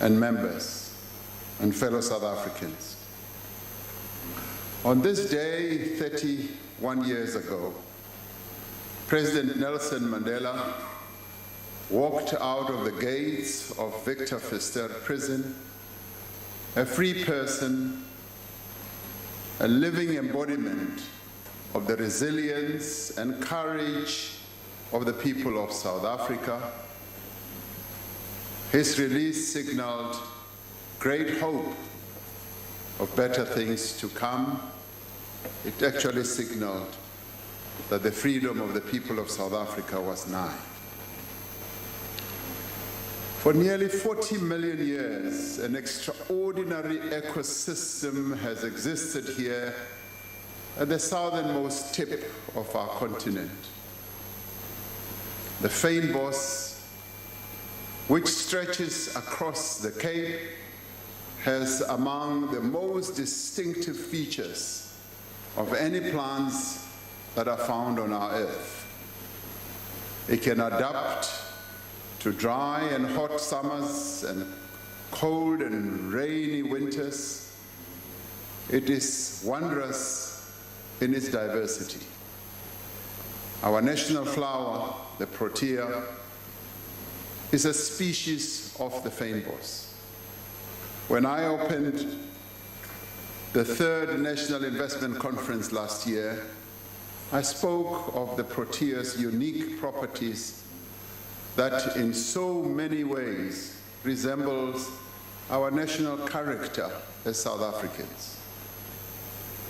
and members and fellow South Africans. On this day, 31 years ago, President Nelson Mandela walked out of the gates of Victor Verster prison, a free person, a living embodiment of the resilience and courage of the people of South Africa. His release signaled great hope of better things to come. It actually signaled that the freedom of the people of South Africa was nigh. For nearly 40 million years, an extraordinary ecosystem has existed here at the southernmost tip of our continent. The fynbos, which stretches across the Cape, has among the most distinctive features of any plants that are found on our earth. It can adapt to dry and hot summers and cold and rainy winters. It is wondrous in its diversity. Our national flower, the protea, is a species of the fynbos. When I opened the third National Investment Conference last year, I spoke of the protea's unique properties that in so many ways resembles our national character as South Africans.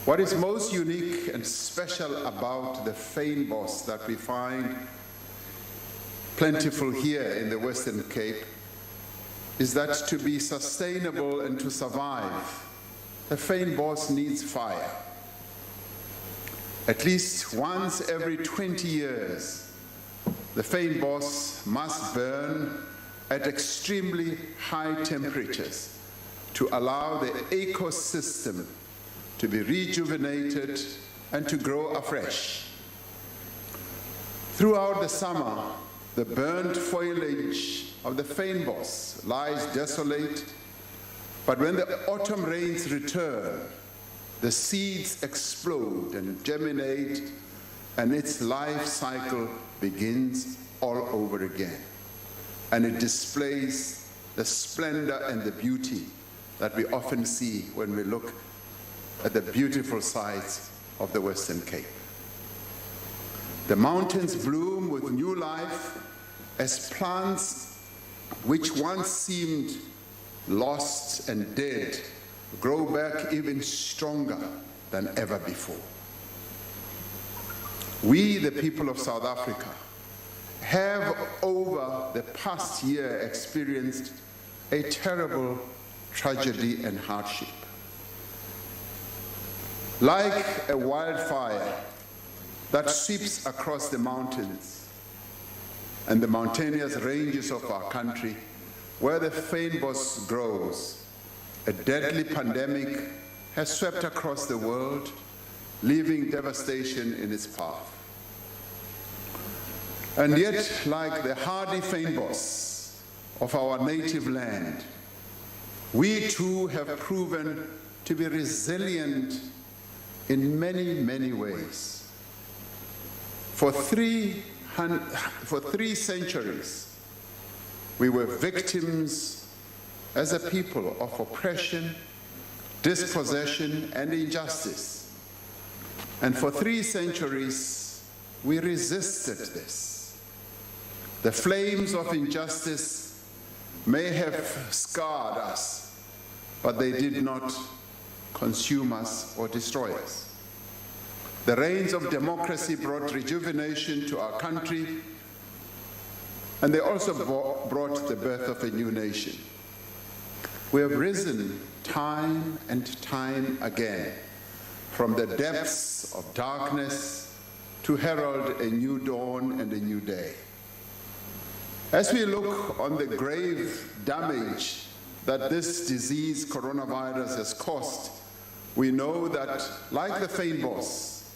What is most unique and special about the fynbos that we find plentiful here in the Western Cape is that to be sustainable and to survive, the fynbos needs fire. At least once every 20 years, the fynbos must burn at extremely high temperatures to allow the ecosystem to be rejuvenated and to grow afresh. Throughout the summer, the burnt foliage of the fynbos lies desolate, but when the autumn rains return, the seeds explode and germinate, and its life cycle begins all over again. And it displays the splendor and the beauty that we often see when we look at the beautiful sights of the Western Cape. The mountains bloom with new life as plants which once seemed lost and dead grow back even stronger than ever before. We, the people of South Africa, have over the past year experienced a terrible tragedy and hardship. Like a wildfire that sweeps across the mountains and the mountainous ranges of our country, where the fynbos grows, a deadly pandemic has swept across the world, leaving devastation in its path. And yet, like the hardy fynbos of our native land, we too have proven to be resilient in many, many ways. For three centuries, we were victims as a people of oppression, dispossession, and injustice. And for 3 centuries, we resisted this. The flames of injustice may have scarred us, but they did not consume us or destroy us. The rains of democracy brought rejuvenation to our country, and they also brought the birth of a new nation. We have risen time and time again from the depths of darkness to herald a new dawn and a new day. As we look on the grave damage that this disease, coronavirus, has caused, we know that, like the fynbos,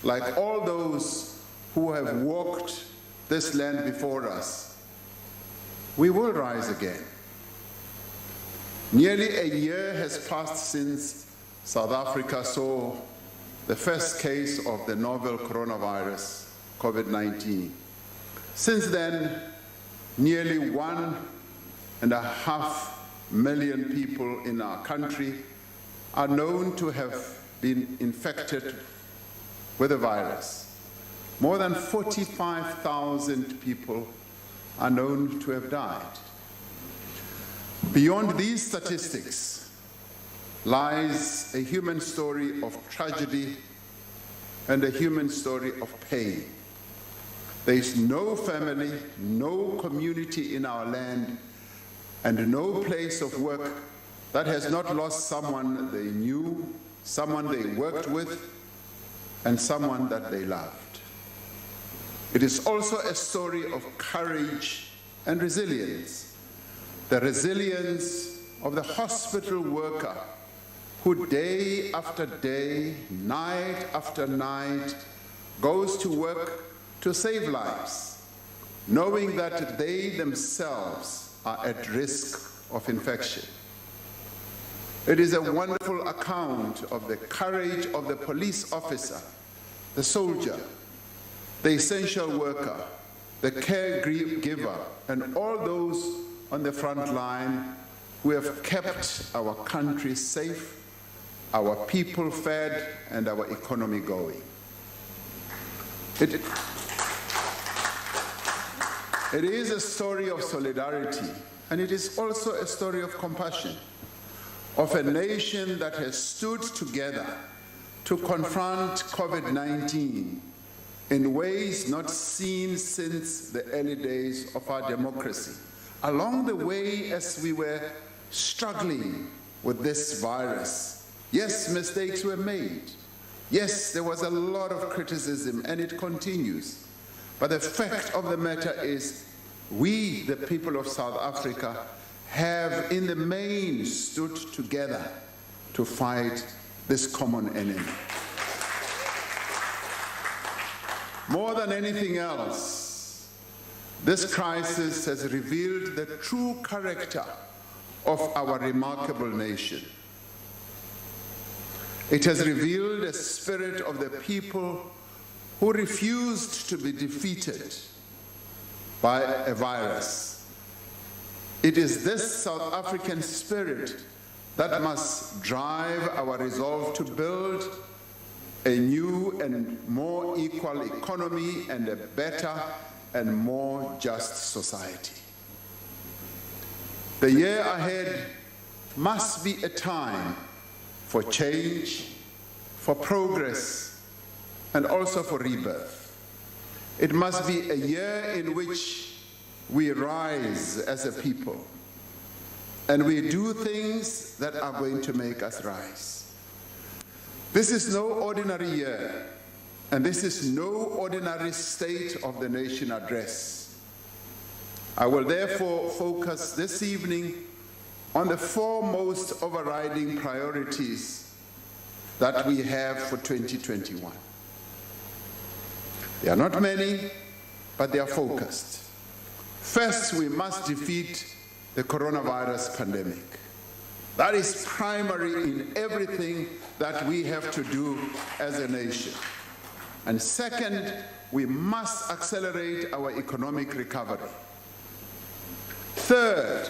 like all those who have walked this land before us, we will rise again. Nearly a year has passed since South Africa saw the first case of the novel coronavirus, COVID-19. Since then, nearly 1.5 million people in our country are known to have been infected with the virus. More than 45,000 people are known to have died. Beyond these statistics lies a human story of tragedy and a human story of pain. There is no family, no community in our land, and no place of work that has not lost someone they knew, someone they worked with, and someone that they loved. It is also a story of courage and resilience. The resilience of the hospital worker who day after day, night after night, goes to work to save lives, knowing that they themselves are at risk of infection. It is a wonderful account of the courage of the police officer, the soldier, the essential worker, the caregiver, and all those on the front line who have kept our country safe, our people fed, and our economy going. It is a story of solidarity, and it is also a story of compassion, of a nation that has stood together to confront COVID-19 in ways not seen since the early days of our democracy. Along the way, as we were struggling with this virus, yes, mistakes were made. Yes, there was a lot of criticism, and it continues. But the fact of the matter is, we, the people of South Africa, have in the main stood together to fight this common enemy. More than anything else, this crisis has revealed the true character of our remarkable nation. It has revealed a spirit of the people who refused to be defeated by a virus. It is this South African spirit that must drive our resolve to build a new and more equal economy and a better and more just society. The year ahead must be a time for change, for progress, and also for rebirth. It must be a year in which we rise as a people and we do things that are going to make us rise. This is no ordinary year, and this is no ordinary State of the Nation address. I will therefore focus this evening on the foremost overriding priorities that we have for 2021. They are not many, but they are focused. First, we must defeat the coronavirus pandemic. That is primary in everything that we have to do as a nation. And second, we must accelerate our economic recovery. Third,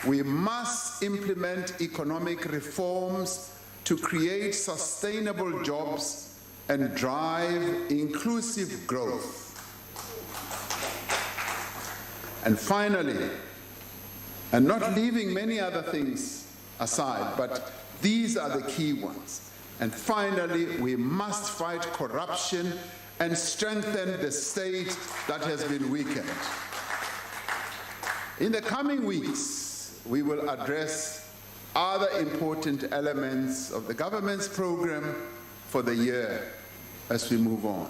we must implement economic reforms to create sustainable jobs and drive inclusive growth. And finally, and not leaving many other things aside, but these are the key ones. And finally, we must fight corruption and strengthen the state that has been weakened. In the coming weeks, we will address other important elements of the government's program for the year as we move on.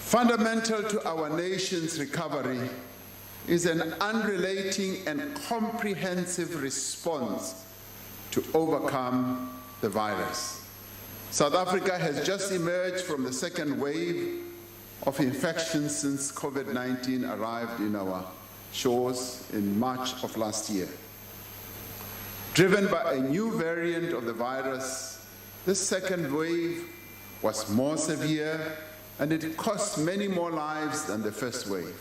Fundamental to our nation's recovery is an unrelenting and comprehensive response to overcome the virus. South Africa has just emerged from the second wave of infections since COVID-19 arrived in our shores in March of last year. Driven by a new variant of the virus, this second wave was more severe and it cost many more lives than the first wave.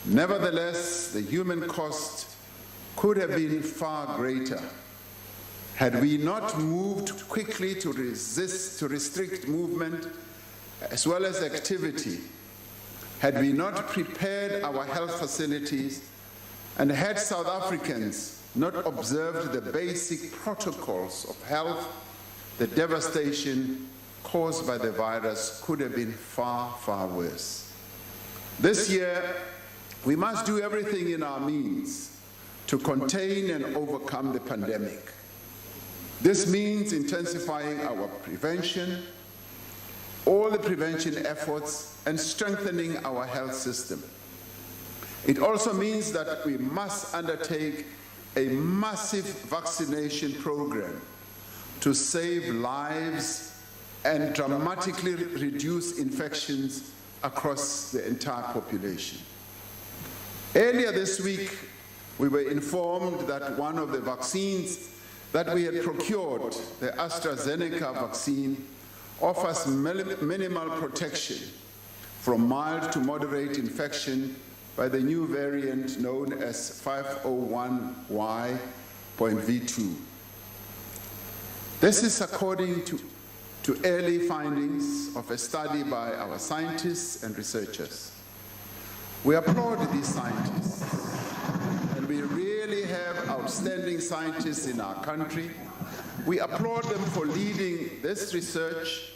Nevertheless, the human cost could have been far greater had we not moved quickly to restrict movement as well as activity, had we not prepared our health facilities, and had South Africans not observed the basic protocols of health, the devastation caused by the virus could have been far, far worse. This year, we must do everything in our means to contain and overcome the pandemic. This means intensifying our prevention, all the prevention efforts, and strengthening our health system. It also means that we must undertake a massive vaccination program to save lives and dramatically reduce infections across the entire population. Earlier this week, we were informed that one of the vaccines that we had procured, the AstraZeneca vaccine, offers minimal protection from mild to moderate infection by the new variant known as 501Y.V2. This is according to early findings of a study by our scientists and researchers. We applaud these scientists, and we really have outstanding scientists in our country. We applaud them for leading this research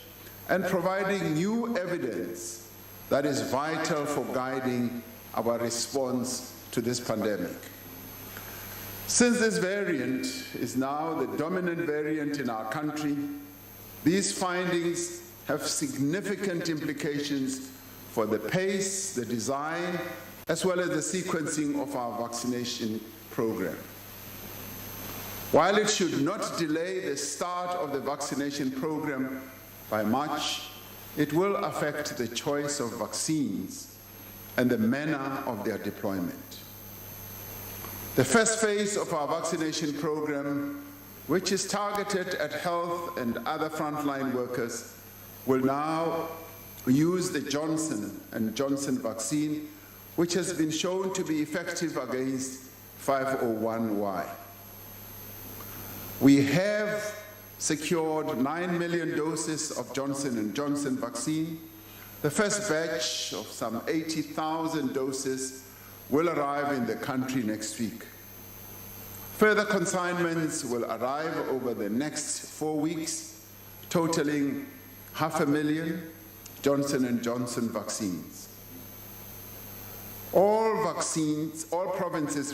and providing new evidence that is vital for guiding our response to this pandemic. Since this variant is now the dominant variant in our country, these findings have significant implications for the pace, the design, as well as the sequencing of our vaccination program. While it should not delay the start of the vaccination program by much, it will affect the choice of vaccines and the manner of their deployment. The first phase of our vaccination program, which is targeted at health and other frontline workers, will now use the Johnson & Johnson vaccine, which has been shown to be effective against 501Y. We have secured 9 million doses of Johnson & Johnson vaccine. The first batch of some 80,000 doses will arrive in the country next week. Further consignments will arrive over the next 4 weeks, totaling 500,000 Johnson & Johnson vaccines. All provinces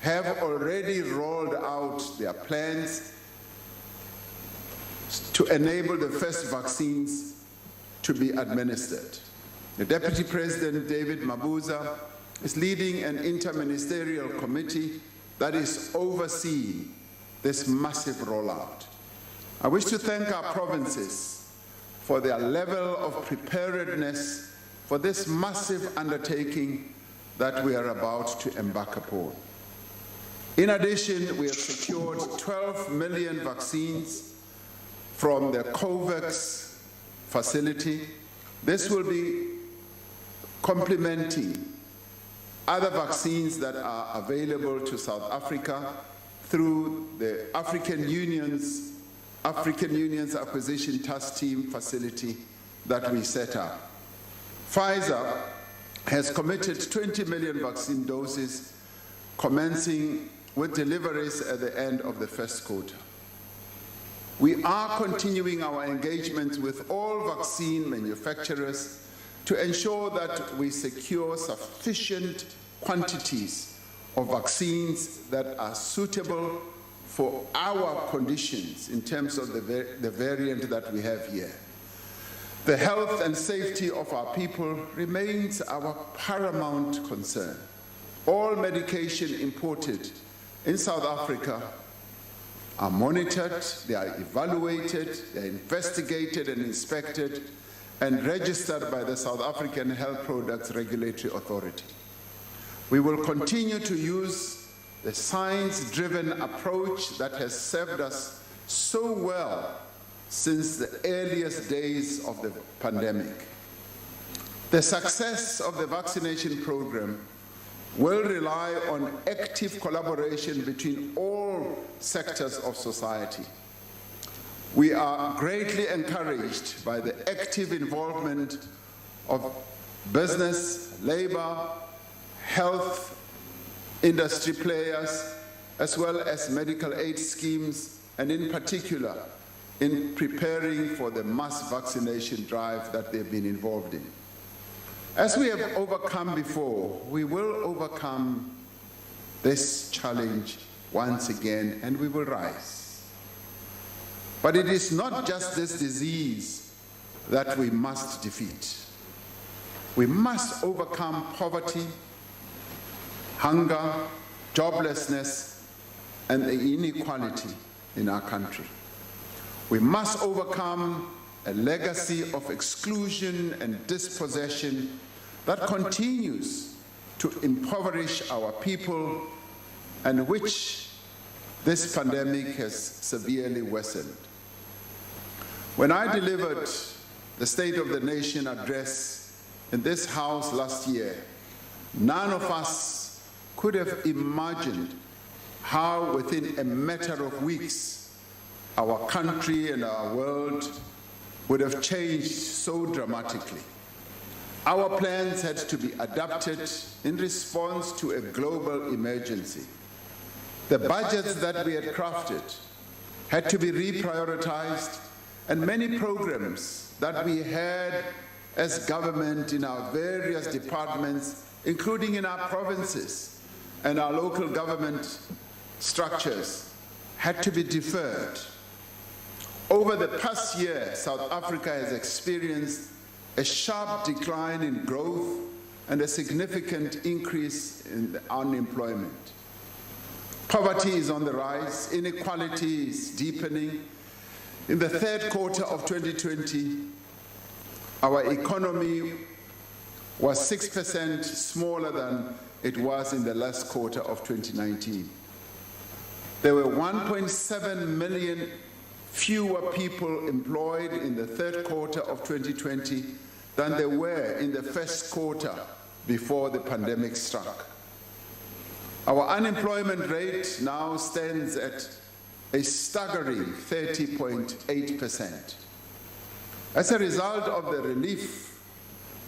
have already rolled out their plans to enable the first vaccines to be administered. The Deputy President, David Mabuza, is leading an interministerial committee that is overseeing this massive rollout. I wish to thank our provinces for their level of preparedness for this massive undertaking that we are about to embark upon. In addition, we have secured 12 million vaccines from the COVAX facility. This will be complementing other vaccines that are available to South Africa through the African Union's Acquisition Task Team facility that we set up. Pfizer has committed 20 million vaccine doses, commencing with deliveries at the end of the first quarter. We are continuing our engagement with all vaccine manufacturers to ensure that we secure sufficient quantities of vaccines that are suitable for our conditions in terms of the variant that we have here. The health and safety of our people remains our paramount concern. All medication imported in South Africa are monitored, they are evaluated, they are investigated and inspected, and registered by the South African Health Products Regulatory Authority. We will continue to use the science-driven approach that has served us so well since the earliest days of the pandemic. The success of the vaccination program will rely on active collaboration between all sectors of society. We are greatly encouraged by the active involvement of business, labor, health, industry players, as well as medical aid schemes, and in particular, in preparing for the mass vaccination drive that they've been involved in. As we have overcome before, we will overcome this challenge once again, and we will rise. But it is not just this disease that we must defeat. We must overcome poverty, hunger, joblessness, and the inequality in our country. We must overcome a legacy of exclusion and dispossession that continues to impoverish our people and which this pandemic has severely worsened. When I delivered the State of the Nation address in this House last year, none of us could have imagined how within a matter of weeks our country and our world would have changed so dramatically. Our plans had to be adapted in response to a global emergency. The budgets that we had crafted had to be reprioritized, and many programs that we had as government in our various departments, including in our provinces and our local government structures, had to be deferred. Over the past year, South Africa has experienced a sharp decline in growth and a significant increase in unemployment. Poverty is on the rise, inequality is deepening. In the third quarter of 2020, our economy was 6% smaller than it was in the last quarter of 2019. There were 1.7 million fewer people employed in the third quarter of 2020 than there were in the first quarter before the pandemic struck. Our unemployment rate now stands at a staggering 30.8%. As a result of the relief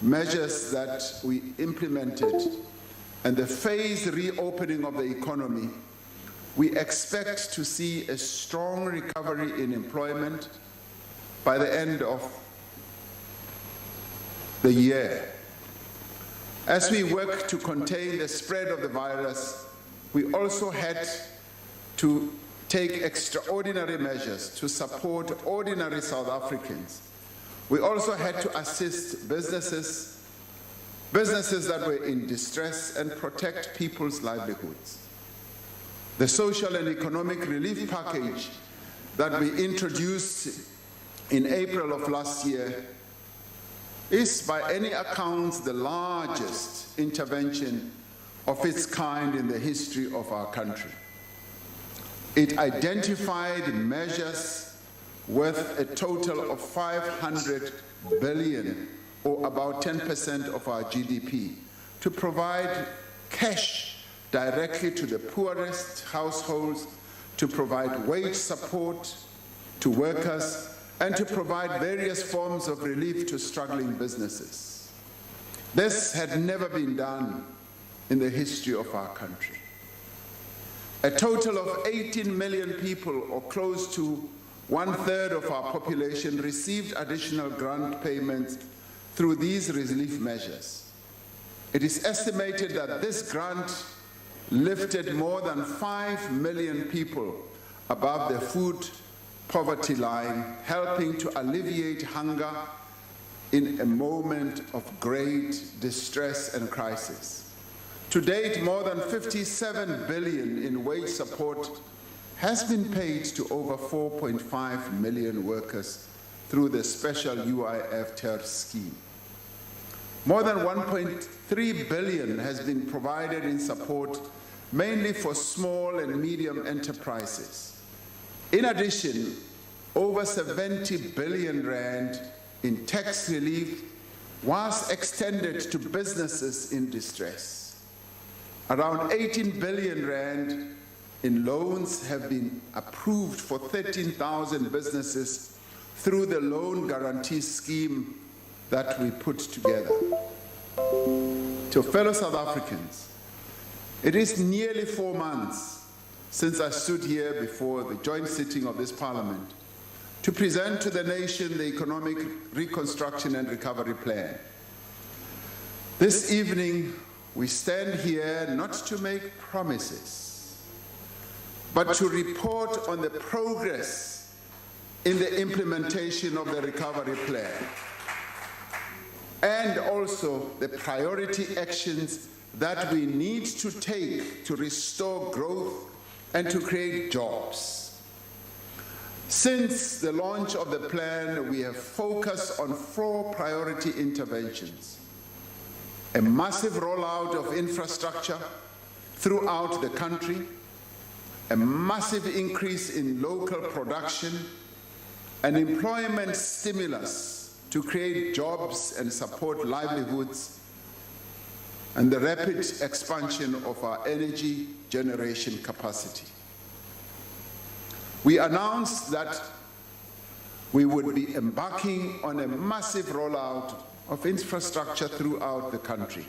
measures that we implemented and the phased reopening of the economy, we expect to see a strong recovery in employment by the end of the year. As we work to contain the spread of the virus, we also had to take extraordinary measures to support ordinary South Africans. We also had to assist businesses that were in distress, and protect people's livelihoods. The social and economic relief package that we introduced in April of last year is by any accounts the largest intervention of its kind in the history of our country. It identified measures worth a total of 500 billion, or about 10% of our GDP, to provide cash directly to the poorest households, to provide wage support to workers, and to provide various forms of relief to struggling businesses. This had never been done in the history of our country. A total of 18 million people, or close to 1/3 of our population, received additional grant payments through these relief measures. It is estimated that this grant lifted more than 5 million people above the food poverty line, helping to alleviate hunger in a moment of great distress and crisis. To date, more than 57 billion in wage support has been paid to over 4.5 million workers through the special UIF TERS scheme. More than 1.3 billion has been provided in support mainly for small and medium enterprises. In addition, over 70 billion rand in tax relief was extended to businesses in distress. Around 18 billion rand in loans have been approved for 13,000 businesses through the loan guarantee scheme that we put together. To fellow South Africans, it is nearly 4 months since I stood here before the joint sitting of this Parliament to present to the nation the Economic Reconstruction and Recovery Plan. This evening, we stand here not to make promises, but to report on the progress in the implementation of the recovery plan, and also the priority actions that we need to take to restore growth and to create jobs. Since the launch of the plan, we have focused on 4 priority interventions: a massive rollout of infrastructure throughout the country, a massive increase in local production, an employment stimulus to create jobs and support livelihoods, and the rapid expansion of our energy generation capacity. We announced that we would be embarking on a massive rollout of infrastructure throughout the country.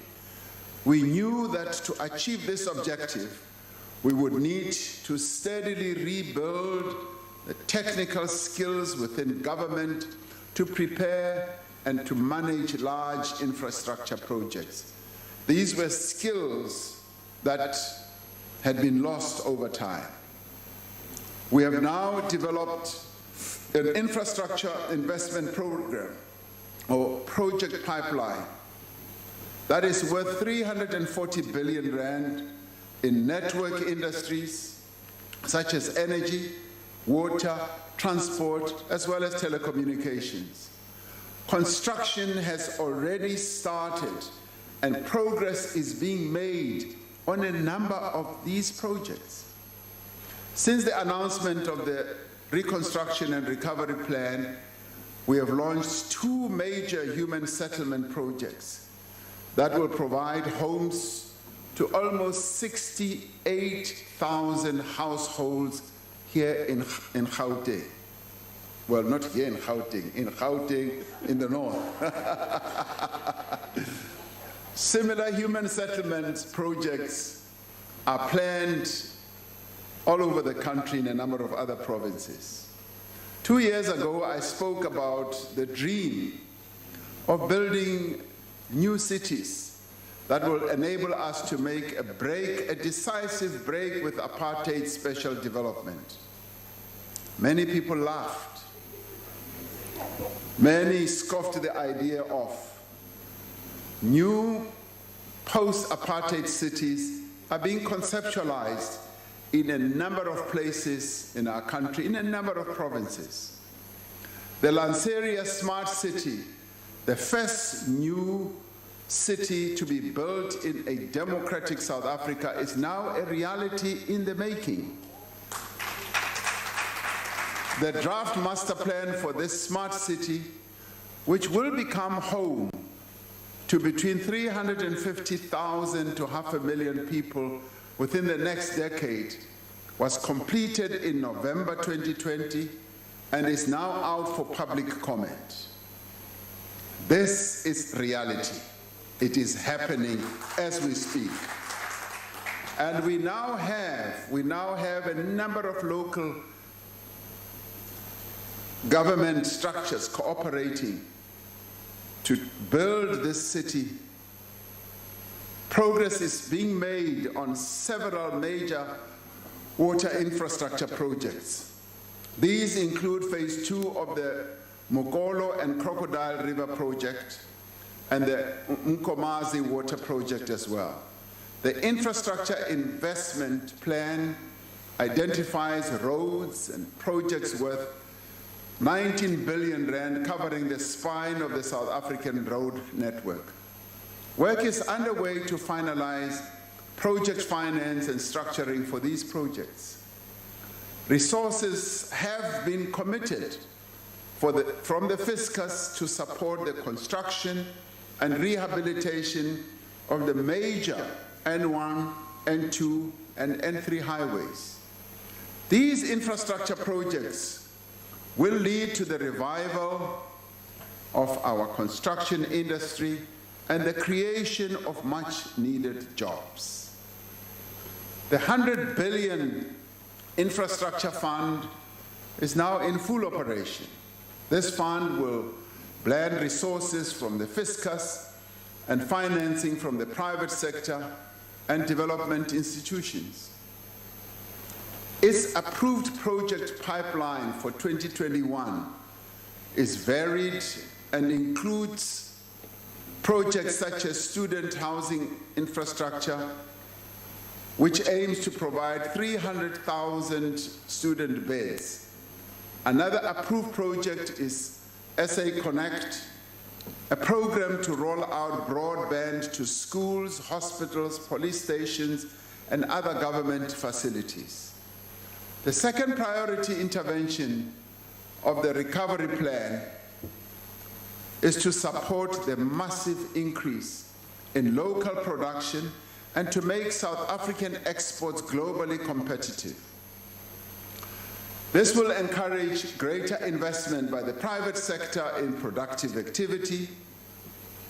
We knew that to achieve this objective, we would need to steadily rebuild the technical skills within government to prepare and to manage large infrastructure projects. These were skills that had been lost over time. We have now developed an infrastructure investment program or project pipeline that is worth 340 billion rand in network industries such as energy, water, transport, as well as telecommunications. Construction has already started and progress is being made on a number of these projects. Since the announcement of the Reconstruction and Recovery Plan, we have launched 2 major human settlement projects that will provide homes to almost 68,000 households here in Gauteng. Well, not here in Gauteng in the north. Similar human settlement projects are planned all over the country in a number of other provinces. 2 years ago, I spoke about the dream of building new cities that will enable us to make a decisive break with apartheid special development. Many people laughed. Many scoffed the idea of new post-apartheid cities are being conceptualized in a number of places in our country, in a number of provinces. The Lanseria Smart City, the first new city to be built in a democratic South Africa, is now a reality in the making. The draft master plan for this smart city, which will become home to between 350,000 to 500,000 people within the next decade, was completed in November 2020 and is now out for public comment. This is reality. It is happening as we speak. And we now have a number of local government structures cooperating to build this city. Progress is being made on several major water infrastructure projects. These include phase 2 of the Mokolo and Crocodile River project and the Nkomazi water project as well. The infrastructure investment plan identifies roads and projects worth 19 billion rand covering the spine of the South African road network. Work is underway to finalize project finance and structuring for these projects. Resources have been committed from the fiscus to support the construction and rehabilitation of the major N1, N2, and N3 highways. These infrastructure projects will lead to the revival of our construction industry and the creation of much-needed jobs. The 100 billion infrastructure fund is now in full operation. This fund will blend resources from the fiscus and financing from the private sector and development institutions. Its approved project pipeline for 2021 is varied and includes projects such as student housing infrastructure, which aims to provide 300,000 student beds. Another approved project is SA Connect, a program to roll out broadband to schools, hospitals, police stations, and other government facilities. The second priority intervention of the recovery plan is to support the massive increase in local production and to make South African exports globally competitive. This will encourage greater investment by the private sector in productive activity,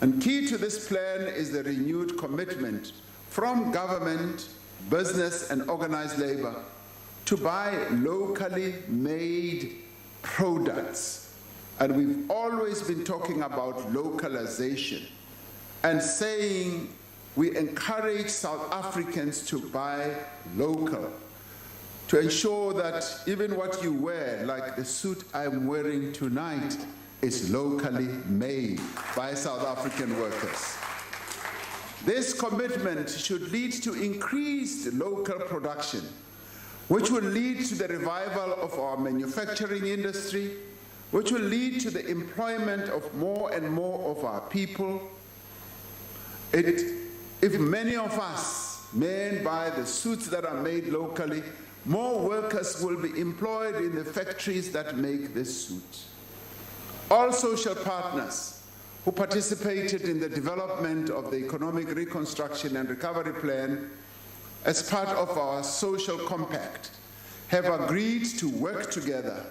and key to this plan is the renewed commitment from government, business, and organized labor to buy locally made products. And we've always been talking about localization and saying we encourage South Africans to buy local, to ensure that even what you wear, like the suit I'm wearing tonight, is locally made by South African workers. This commitment should lead to increased local production, which will lead to the revival of our manufacturing industry, which will lead to the employment of more and more of our people. If many of us men buy the suits that are made locally, more workers will be employed in the factories that make this suit. All social partners who participated in the development of the Economic Reconstruction and Recovery Plan as part of our social compact have agreed to work together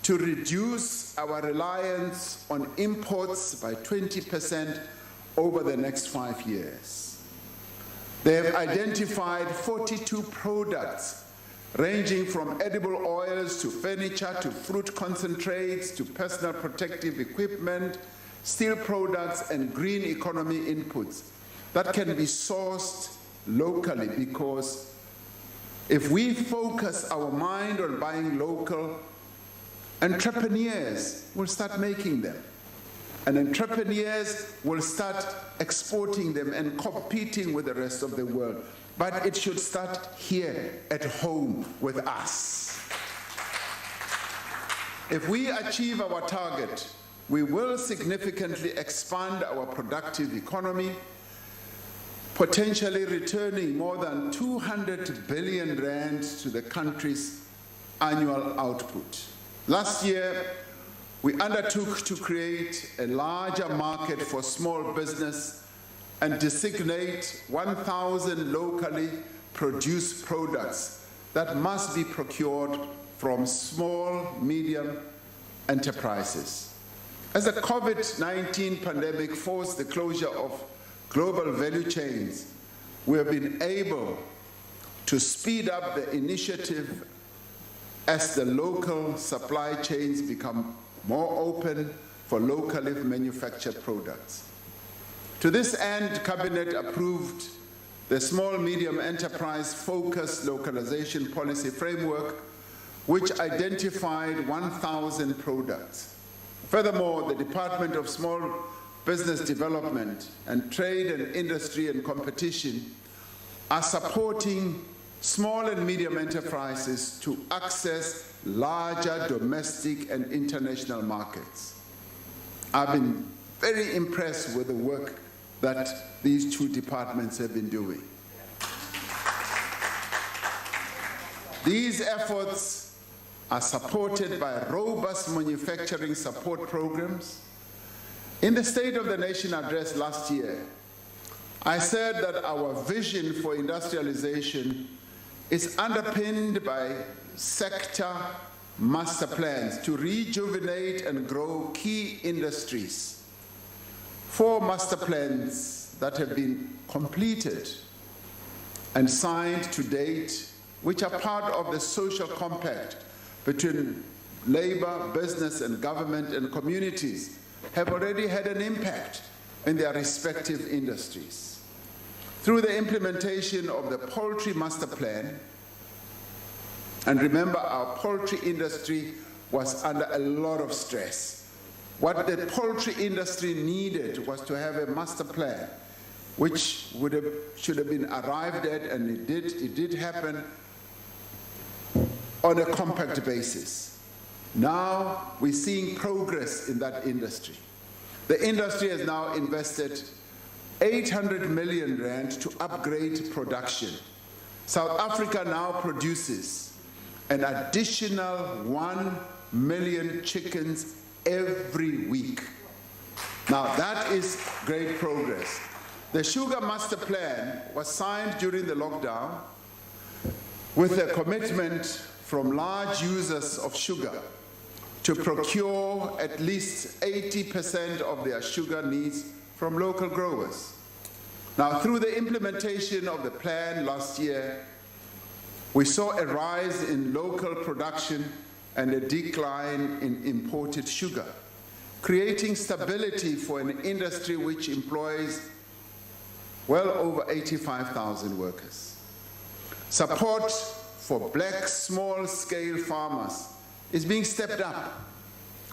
to reduce our reliance on imports by 20% over the next 5 years. They have identified 42 products ranging from edible oils to furniture to fruit concentrates to personal protective equipment, steel products, and green economy inputs that can be sourced locally, because if we focus our mind on buying local, entrepreneurs will start making them. And entrepreneurs will start exporting them and competing with the rest of the world. But it should start here at home with us. If we achieve our target, we will significantly expand our productive economy, potentially returning more than 200 billion rand to the country's annual output. Last year, we undertook to create a larger market for small business and designate 1,000 locally produced products that must be procured from small, medium enterprises. As the COVID-19 pandemic forced the closure of global value chains, we have been able to speed up the initiative as the local supply chains become more open for locally manufactured products. To this end, Cabinet approved the Small Medium Enterprise Focused Localization Policy Framework, which identified 1,000 products. Furthermore, the Department of Small Business Development and Trade and Industry and Competition are supporting small and medium enterprises to access larger domestic and international markets. I've been very impressed with the work that these two departments have been doing. These efforts are supported by robust manufacturing support programs. In the State of the Nation address last year, I said that our vision for industrialization is underpinned by sector master plans to rejuvenate and grow key industries. 4 master plans that have been completed and signed to date, which are part of the social compact between labor, business, and government and communities, have already had an impact in their respective industries. Through the implementation of the Poultry Master Plan, and remember, our poultry industry was under a lot of stress. What the poultry industry needed was to have a master plan, which should have been arrived at, and it did happen on a compact basis. Now we're seeing progress in that industry. The industry has now invested 800 million rand to upgrade production. South Africa now produces an additional 1 million chickens every week. Now that is great progress. The Sugar Master Plan was signed during the lockdown with a commitment from large users of sugar to procure at least 80% of their sugar needs from local growers. Now, through the implementation of the plan last year, we saw a rise in local production and a decline in imported sugar, creating stability for an industry which employs well over 85,000 workers. Support for black small-scale farmers is being stepped up,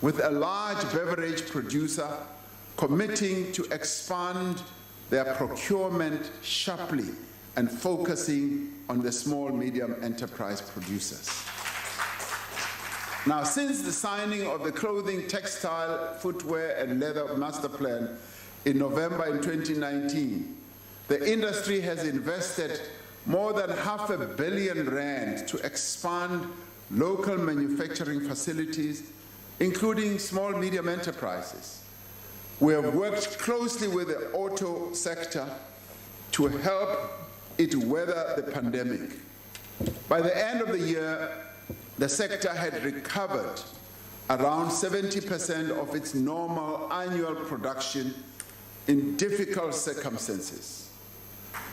with a large beverage producer committing to expand their procurement sharply and focusing on the small, medium enterprise producers. Now, since the signing of the Clothing, Textile, Footwear and Leather Master Plan in November in 2019, the industry has invested more than R500 million to expand local manufacturing facilities, including small, medium enterprises. We have worked closely with the auto sector to help it weather the pandemic. By the end of the year, the sector had recovered around 70% of its normal annual production in difficult circumstances.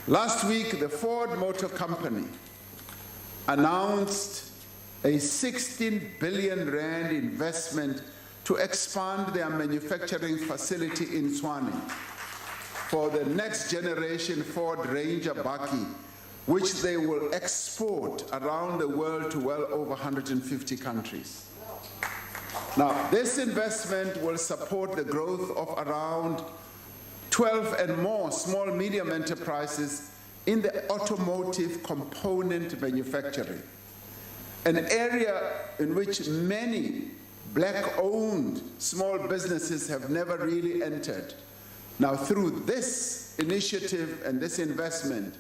Last week, the Ford Motor Company announced a 16 billion rand investment to expand their manufacturing facility in Tshwane for the next generation Ford Ranger Bakkie, which they will export around the world to well over 150 countries. Now, this investment will support the growth of around 12 and more small, medium enterprises in the automotive component manufacturing, an area in which many black-owned small businesses have never really entered. Now, through this initiative and this investment,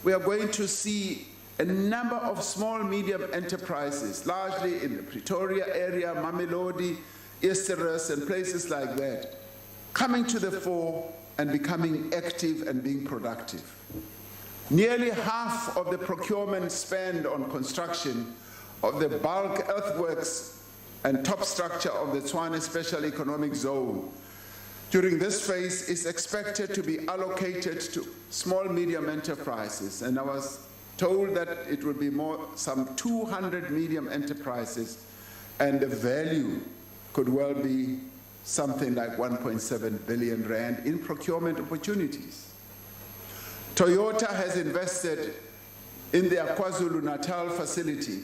we are going to see a number of small, medium enterprises, largely in the Pretoria area, Mamelodi, Easterus, and places like that, coming to the fore and becoming active and being productive. Nearly half of the procurement spend on construction of the bulk earthworks and top structure of the Tshwane Special Economic Zone during this phase is expected to be allocated to small, medium enterprises. And I was told that it will be some 200 medium enterprises, and the value could well be something like 1.7 billion rand in procurement opportunities. Toyota has invested in their KwaZulu-Natal facility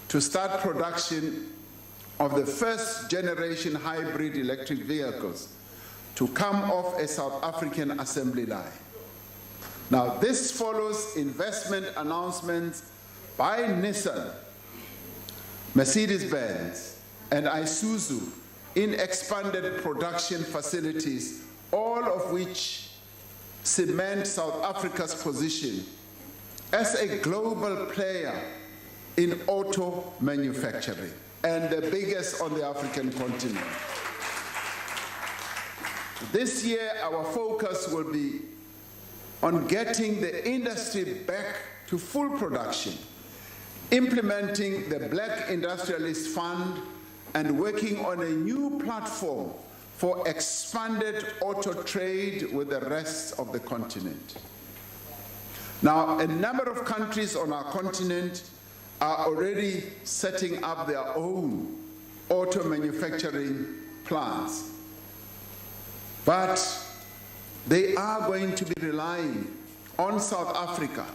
to start production of the first generation hybrid electric vehicles to come off a South African assembly line. Now, this follows investment announcements by Nissan, Mercedes-Benz, and Isuzu in expanded production facilities, all of which cement South Africa's position as a global player in auto manufacturing, and the biggest on the African continent. This year, our focus will be on getting the industry back to full production, implementing the Black Industrialist Fund, and working on a new platform for expanded auto trade with the rest of the continent. Now, a number of countries on our continent are already setting up their own auto manufacturing plants, but they are going to be relying on South Africa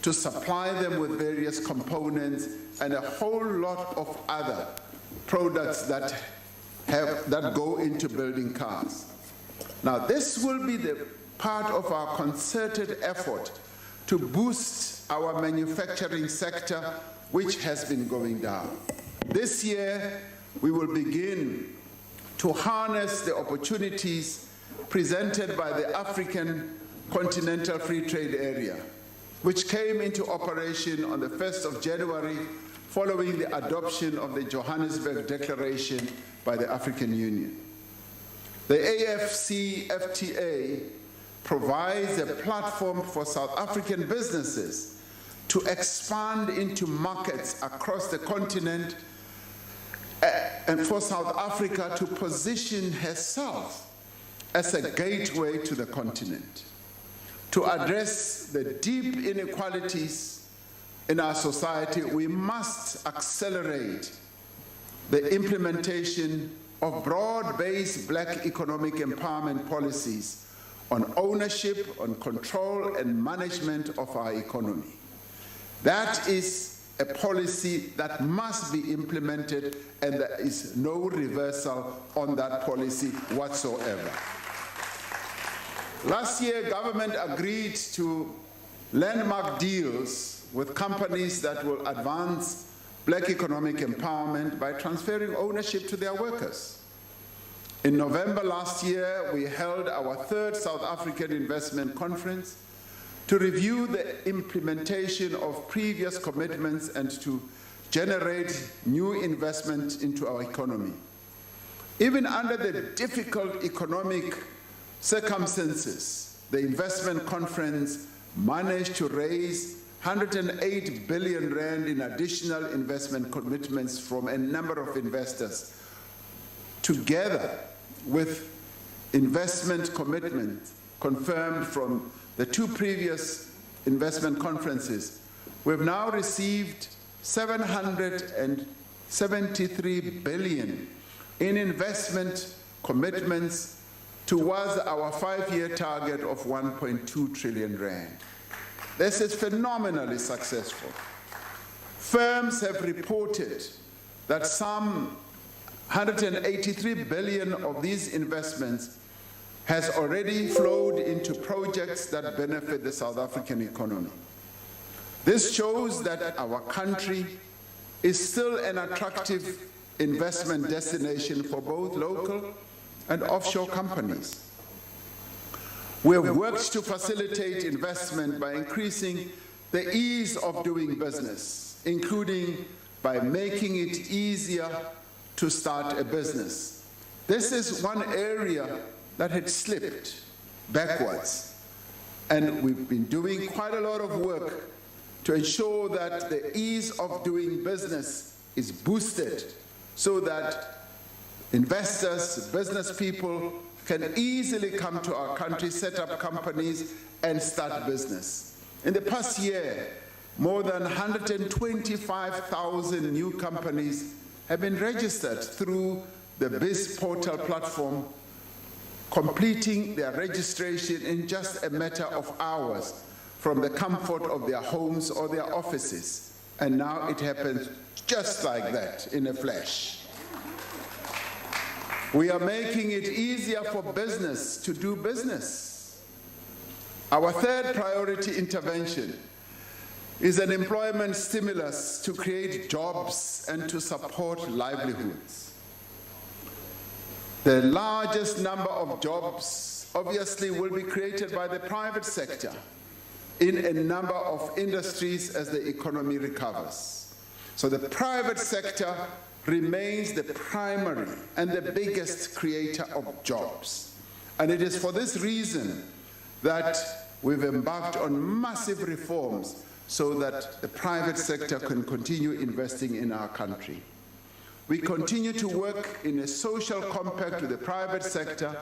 to supply them with various components and a whole lot of other products that go into building cars. Now, this will be the part of our concerted effort to boost our manufacturing sector, which has been going down. This year, we will begin to harness the opportunities presented by the African Continental Free Trade Area, which came into operation on the 1st of January following the adoption of the Johannesburg Declaration by the African Union. The AFCFTA provides a platform for South African businesses to expand into markets across the continent and for South Africa to position herself as a gateway to the continent, to address the deep inequalities in our society. We must accelerate the implementation of broad-based Black economic empowerment policies on ownership, on control and management of our economy. That is a policy that must be implemented, and there is no reversal on that policy whatsoever. Last year, government agreed to landmark deals with companies that will advance Black economic empowerment by transferring ownership to their workers. In November last year, we held our 3rd South African Investment Conference to review the implementation of previous commitments and to generate new investment into our economy. Even under the difficult economic circumstances, the investment conference managed to raise 108 billion rand in additional investment commitments from a number of investors. Together with investment commitments confirmed from the 2 previous investment conferences, we've now received 773 billion in investment commitments towards our 5-year target of 1.2 trillion rand. This is phenomenally successful. Firms have reported that some 183 billion of these investments has already flowed into projects that benefit the South African economy. This shows that our country is still an attractive investment destination for both local and offshore companies. We have worked to facilitate investment by increasing the ease of doing business, including by making it easier to start a business. This is one area that had slipped backwards, and we've been doing quite a lot of work to ensure that the ease of doing business is boosted so that investors, business people can easily come to our country, set up companies, and start business. In the past year, more than 125,000 new companies have been registered through the BIS portal platform, completing their registration in just a matter of hours from the comfort of their homes or their offices. And now it happens just like that, in a flash. We are making it easier for business to do business. Our 3rd priority intervention is an employment stimulus to create jobs and to support livelihoods. The largest number of jobs, obviously, will be created by the private sector in a number of industries as the economy recovers. So the private sector remains the primary and the biggest creator of jobs. And it is for this reason that we've embarked on massive reforms so that the private sector can continue investing in our country. We continue to work in a social compact with the private sector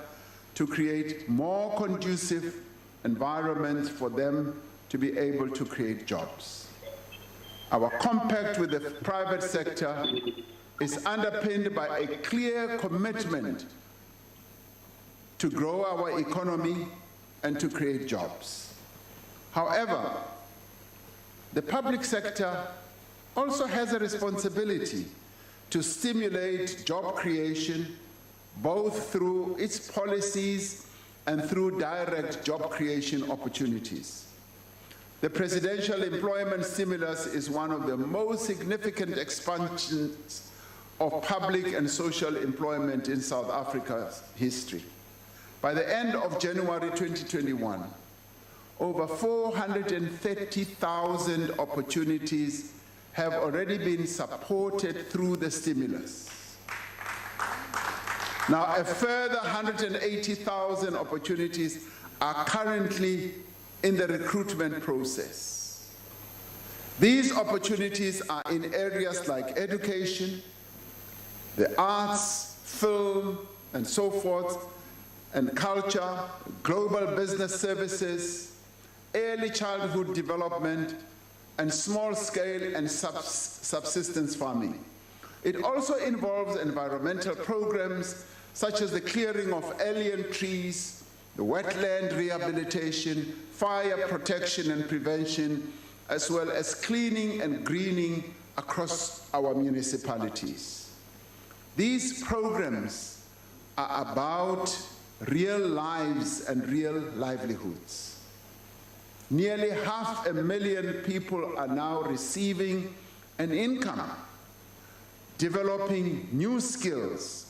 to create more conducive environments for them to be able to create jobs. Our compact with the private sector is underpinned by a clear commitment to grow our economy and to create jobs. However, the public sector also has a responsibility to stimulate job creation, both through its policies and through direct job creation opportunities. The presidential employment stimulus is one of the most significant expansions of public and social employment in South Africa's history. By the end of January 2021, over 430,000 opportunities have already been supported through the stimulus. Now, a further 180,000 opportunities are currently in the recruitment process. These opportunities are in areas like education, the arts, film, and so forth, and culture, global business services, early childhood development, and small-scale and subsistence farming. It also involves environmental programs such as the clearing of alien trees, the wetland rehabilitation, fire protection and prevention, as well as cleaning and greening across our municipalities. These programs are about real lives and real livelihoods. Nearly 500,000 people are now receiving an income, developing new skills,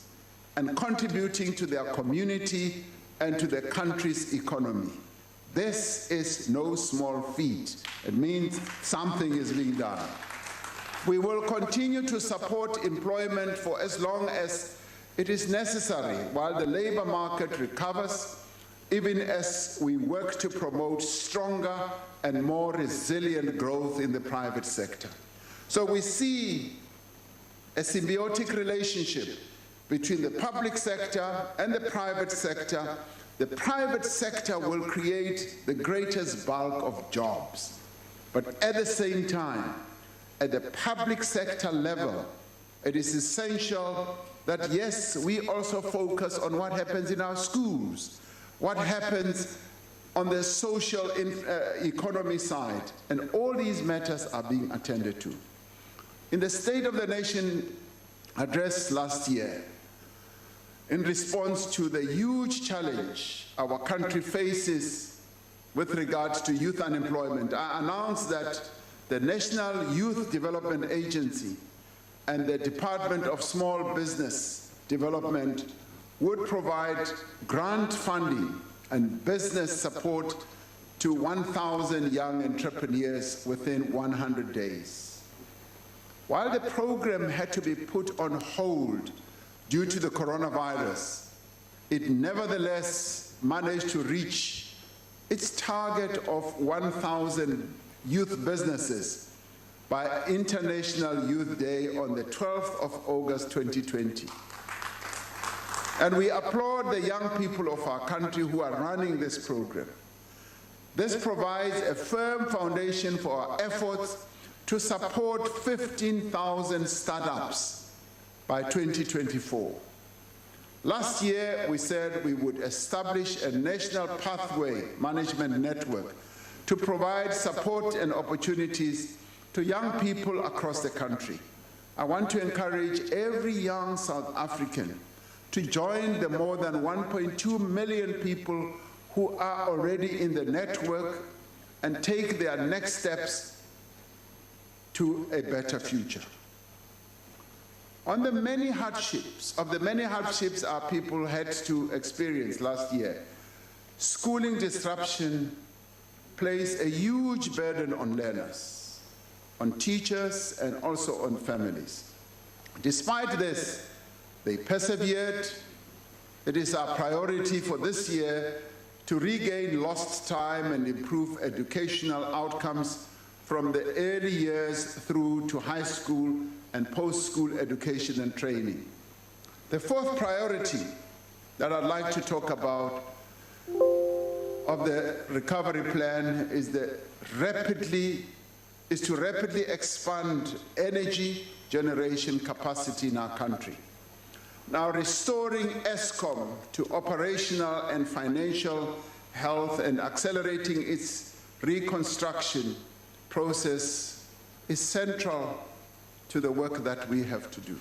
and contributing to their community and to the country's economy. This is no small feat. It means something is being done. We will continue to support employment for as long as it is necessary while the labor market recovers, even as we work to promote stronger and more resilient growth in the private sector. So we see a symbiotic relationship between the public sector and the private sector. The private sector will create the greatest bulk of jobs. But at the same time, at the public sector level, it is essential that, yes, we also focus on what happens in our schools, what happens on the social economy side, and all these matters are being attended to. In the State of the Nation address last year, in response to the huge challenge our country faces with regards to youth unemployment, I announced that the National Youth Development Agency and the Department of Small Business Development would provide grant funding and business support to 1,000 young entrepreneurs within 100 days. While the program had to be put on hold due to the coronavirus, it nevertheless managed to reach its target of 1,000 youth businesses by International Youth Day on the 12th of August 2020. And we applaud the young people of our country who are running this program. This provides a firm foundation for our efforts to support 15,000 startups by 2024. Last year, we said we would establish a national pathway management network to provide support and opportunities to young people across the country. I want to encourage every young South African to join the more than 1.2 million people who are already in the network and take their next steps to a better future. On the many hardships our people had to experience last year, schooling disruption placed a huge burden on learners. on teachers, and also on families. Despite this, they persevered. It is our priority for this year to regain lost time and improve educational outcomes from the early years through to high school and post-school education and training. The fourth priority that I'd like to talk about of the recovery plan is to rapidly expand energy generation capacity in our country. Now, restoring Eskom to operational and financial health and accelerating its reconstruction process is central to the work that we have to do.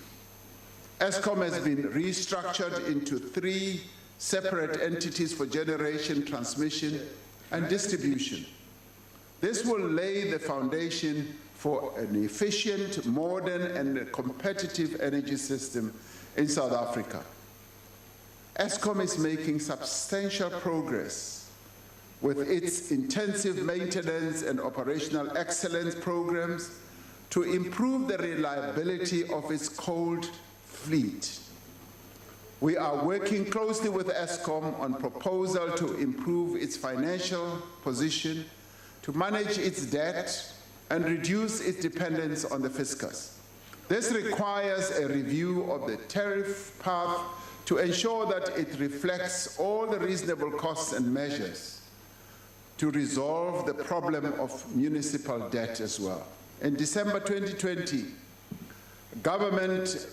Eskom has been restructured into 3 separate entities for generation, transmission, and distribution. This will lay the foundation for an efficient, modern, and competitive energy system in South Africa. Eskom is making substantial progress with its intensive maintenance and operational excellence programs to improve the reliability of its coal fleet. We are working closely with Eskom on proposal to improve its financial position, to manage its debt, and reduce its dependence on the fiscus. This requires a review of the tariff path to ensure that it reflects all the reasonable costs and measures to resolve the problem of municipal debt as well. In December 2020, government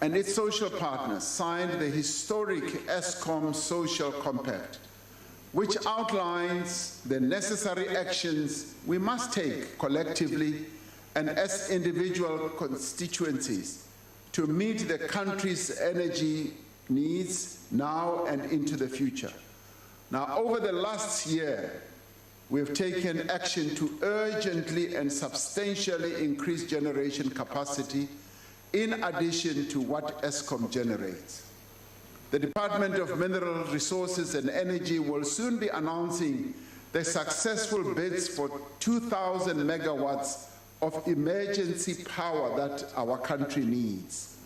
and its social partners signed the historic Eskom Social Compact, which outlines the necessary actions we must take collectively and as individual constituencies to meet the country's energy needs now and into the future. Now, over the last year, we have taken action to urgently and substantially increase generation capacity in addition to what Eskom generates. The Department of Mineral Resources and Energy will soon be announcing the successful bids for 2,000 megawatts of emergency power that our country needs.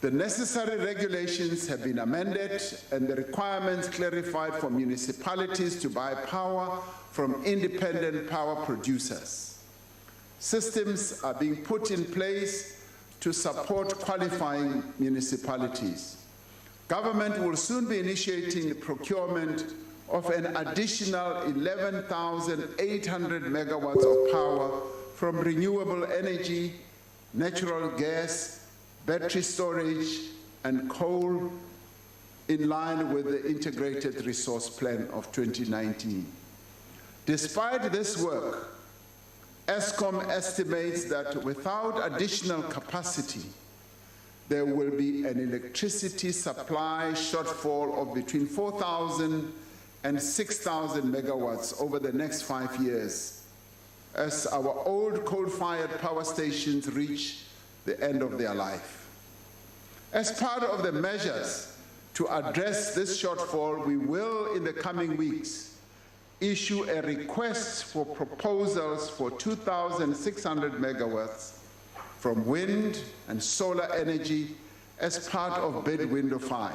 The necessary regulations have been amended and the requirements clarified for municipalities to buy power from independent power producers. Systems are being put in place to support qualifying municipalities. Government will soon be initiating the procurement of an additional 11,800 megawatts of power from renewable energy, natural gas, battery storage, and coal in line with the Integrated Resource Plan of 2019. Despite this work, Eskom estimates that without additional capacity, there will be an electricity supply shortfall of between 4,000 and 6,000 megawatts over the next 5 years as our old coal-fired power stations reach the end of their life. As part of the measures to address this shortfall, we will, in the coming weeks, issue a request for proposals for 2,600 megawatts from wind and solar energy as part of bid window 5.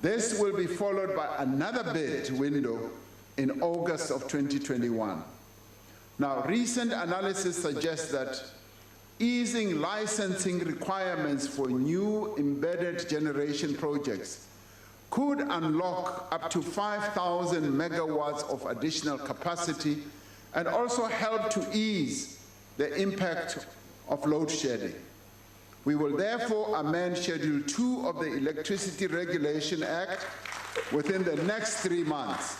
This will be followed by another bid window in August of 2021. Now, recent analysis suggests that easing licensing requirements for new embedded generation projects could unlock up to 5,000 megawatts of additional capacity and also help to ease the impact of load shedding. We will therefore amend Schedule 2 of the Electricity Regulation Act within the next 3 months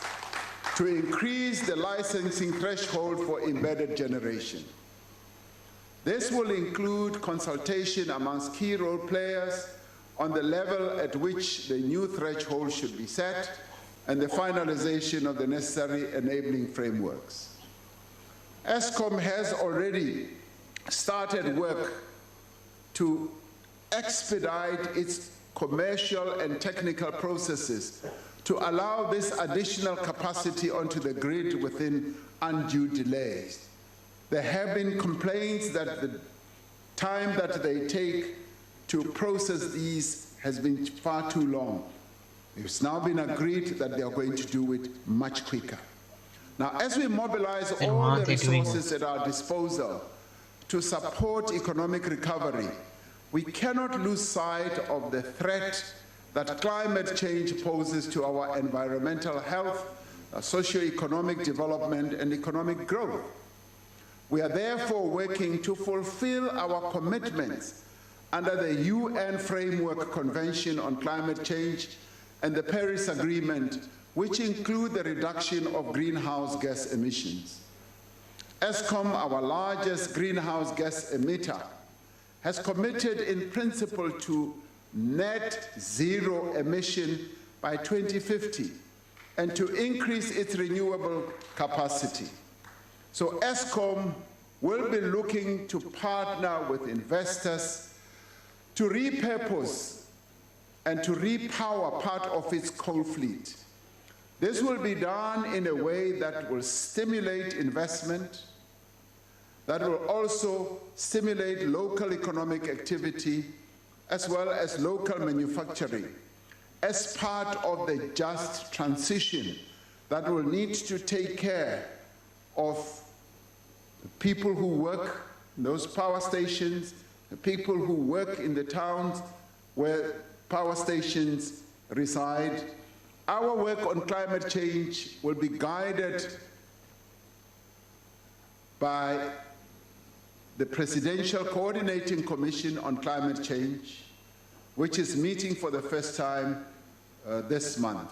to increase the licensing threshold for embedded generation. This will include consultation amongst key role players on the level at which the new threshold should be set and the finalization of the necessary enabling frameworks. Eskom has already started work to expedite its commercial and technical processes to allow this additional capacity onto the grid within undue delays. There have been complaints that the time that they take to process these has been far too long. It's now been agreed that they are going to do it much quicker. Now, as we mobilize all the resources at our disposal to support economic recovery, we cannot lose sight of the threat that climate change poses to our environmental health, socio-economic development, and economic growth. We are therefore working to fulfill our commitments under the UN Framework Convention on Climate Change and the Paris Agreement, which include the reduction of greenhouse gas emissions. Eskom, our largest greenhouse gas emitter, has committed in principle to net zero emission by 2050 and to increase its renewable capacity. So Eskom will be looking to partner with investors to repurpose and to repower part of its coal fleet. This will be done in a way that will stimulate investment, that will also stimulate local economic activity, as well as local manufacturing, as part of the just transition that will need to take care of the people who work in those power stations, the people who work in the towns where power stations reside. Our work on climate change will be guided by the Presidential Coordinating Commission on Climate Change, which is meeting for the first time this month.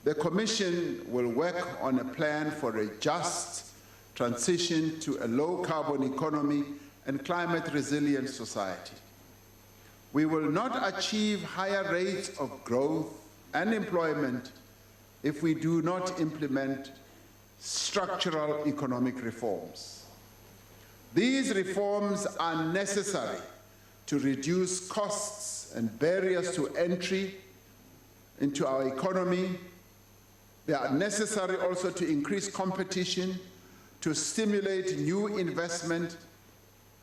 The Commission will work on a plan for a just transition to a low-carbon economy and climate-resilient society. We will not achieve higher rates of growth and employment if we do not implement structural economic reforms. These reforms are necessary to reduce costs and barriers to entry into our economy. They are necessary also to increase competition, to stimulate new investment.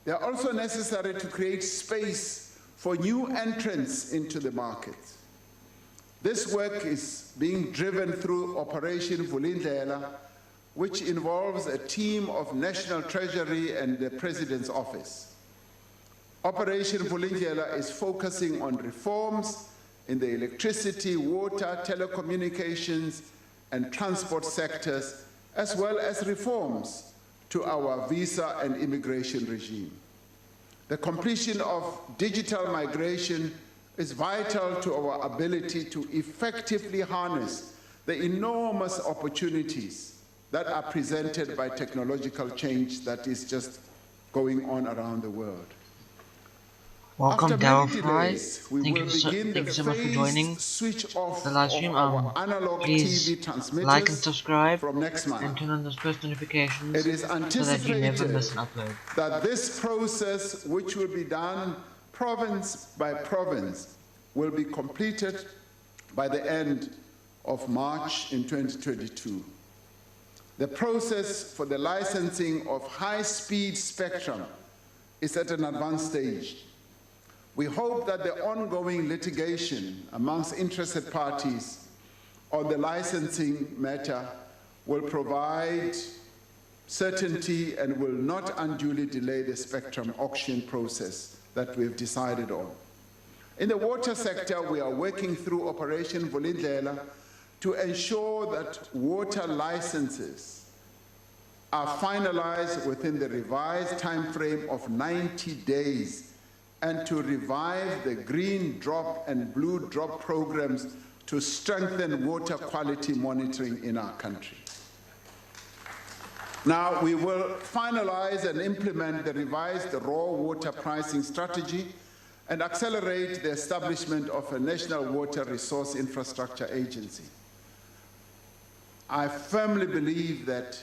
They are also necessary to create space for new entrants into the market. This work is being driven through Operation Vulindlela, which involves a team of National Treasury and the President's Office. Operation Vulindlela is focusing on reforms in the electricity, water, telecommunications, and transport sectors, as well as reforms to our visa and immigration regime. The completion of digital migration is vital to our ability to effectively harness the enormous opportunities that are presented by technological change that is just going on around the world. Welcome, Daryl Fries. Thank you so much for joining the live stream. Please like and subscribe and turn on those post notifications so that you never miss an upload. That this process, which will be done province by province, will be completed by the end of March in 2022. The process for the licensing of high-speed spectrum is at an advanced stage. We hope that the ongoing litigation amongst interested parties on the licensing matter will provide certainty and will not unduly delay the spectrum auction process that we've decided on. In the water sector, we are working through Operation Vulindlela to ensure that water licenses are finalized within the revised time frame of 90 days and to revive the green drop and blue drop programs to strengthen water quality monitoring in our country. Now, we will finalize and implement the revised raw water pricing strategy and accelerate the establishment of a National Water Resource Infrastructure Agency. I firmly believe that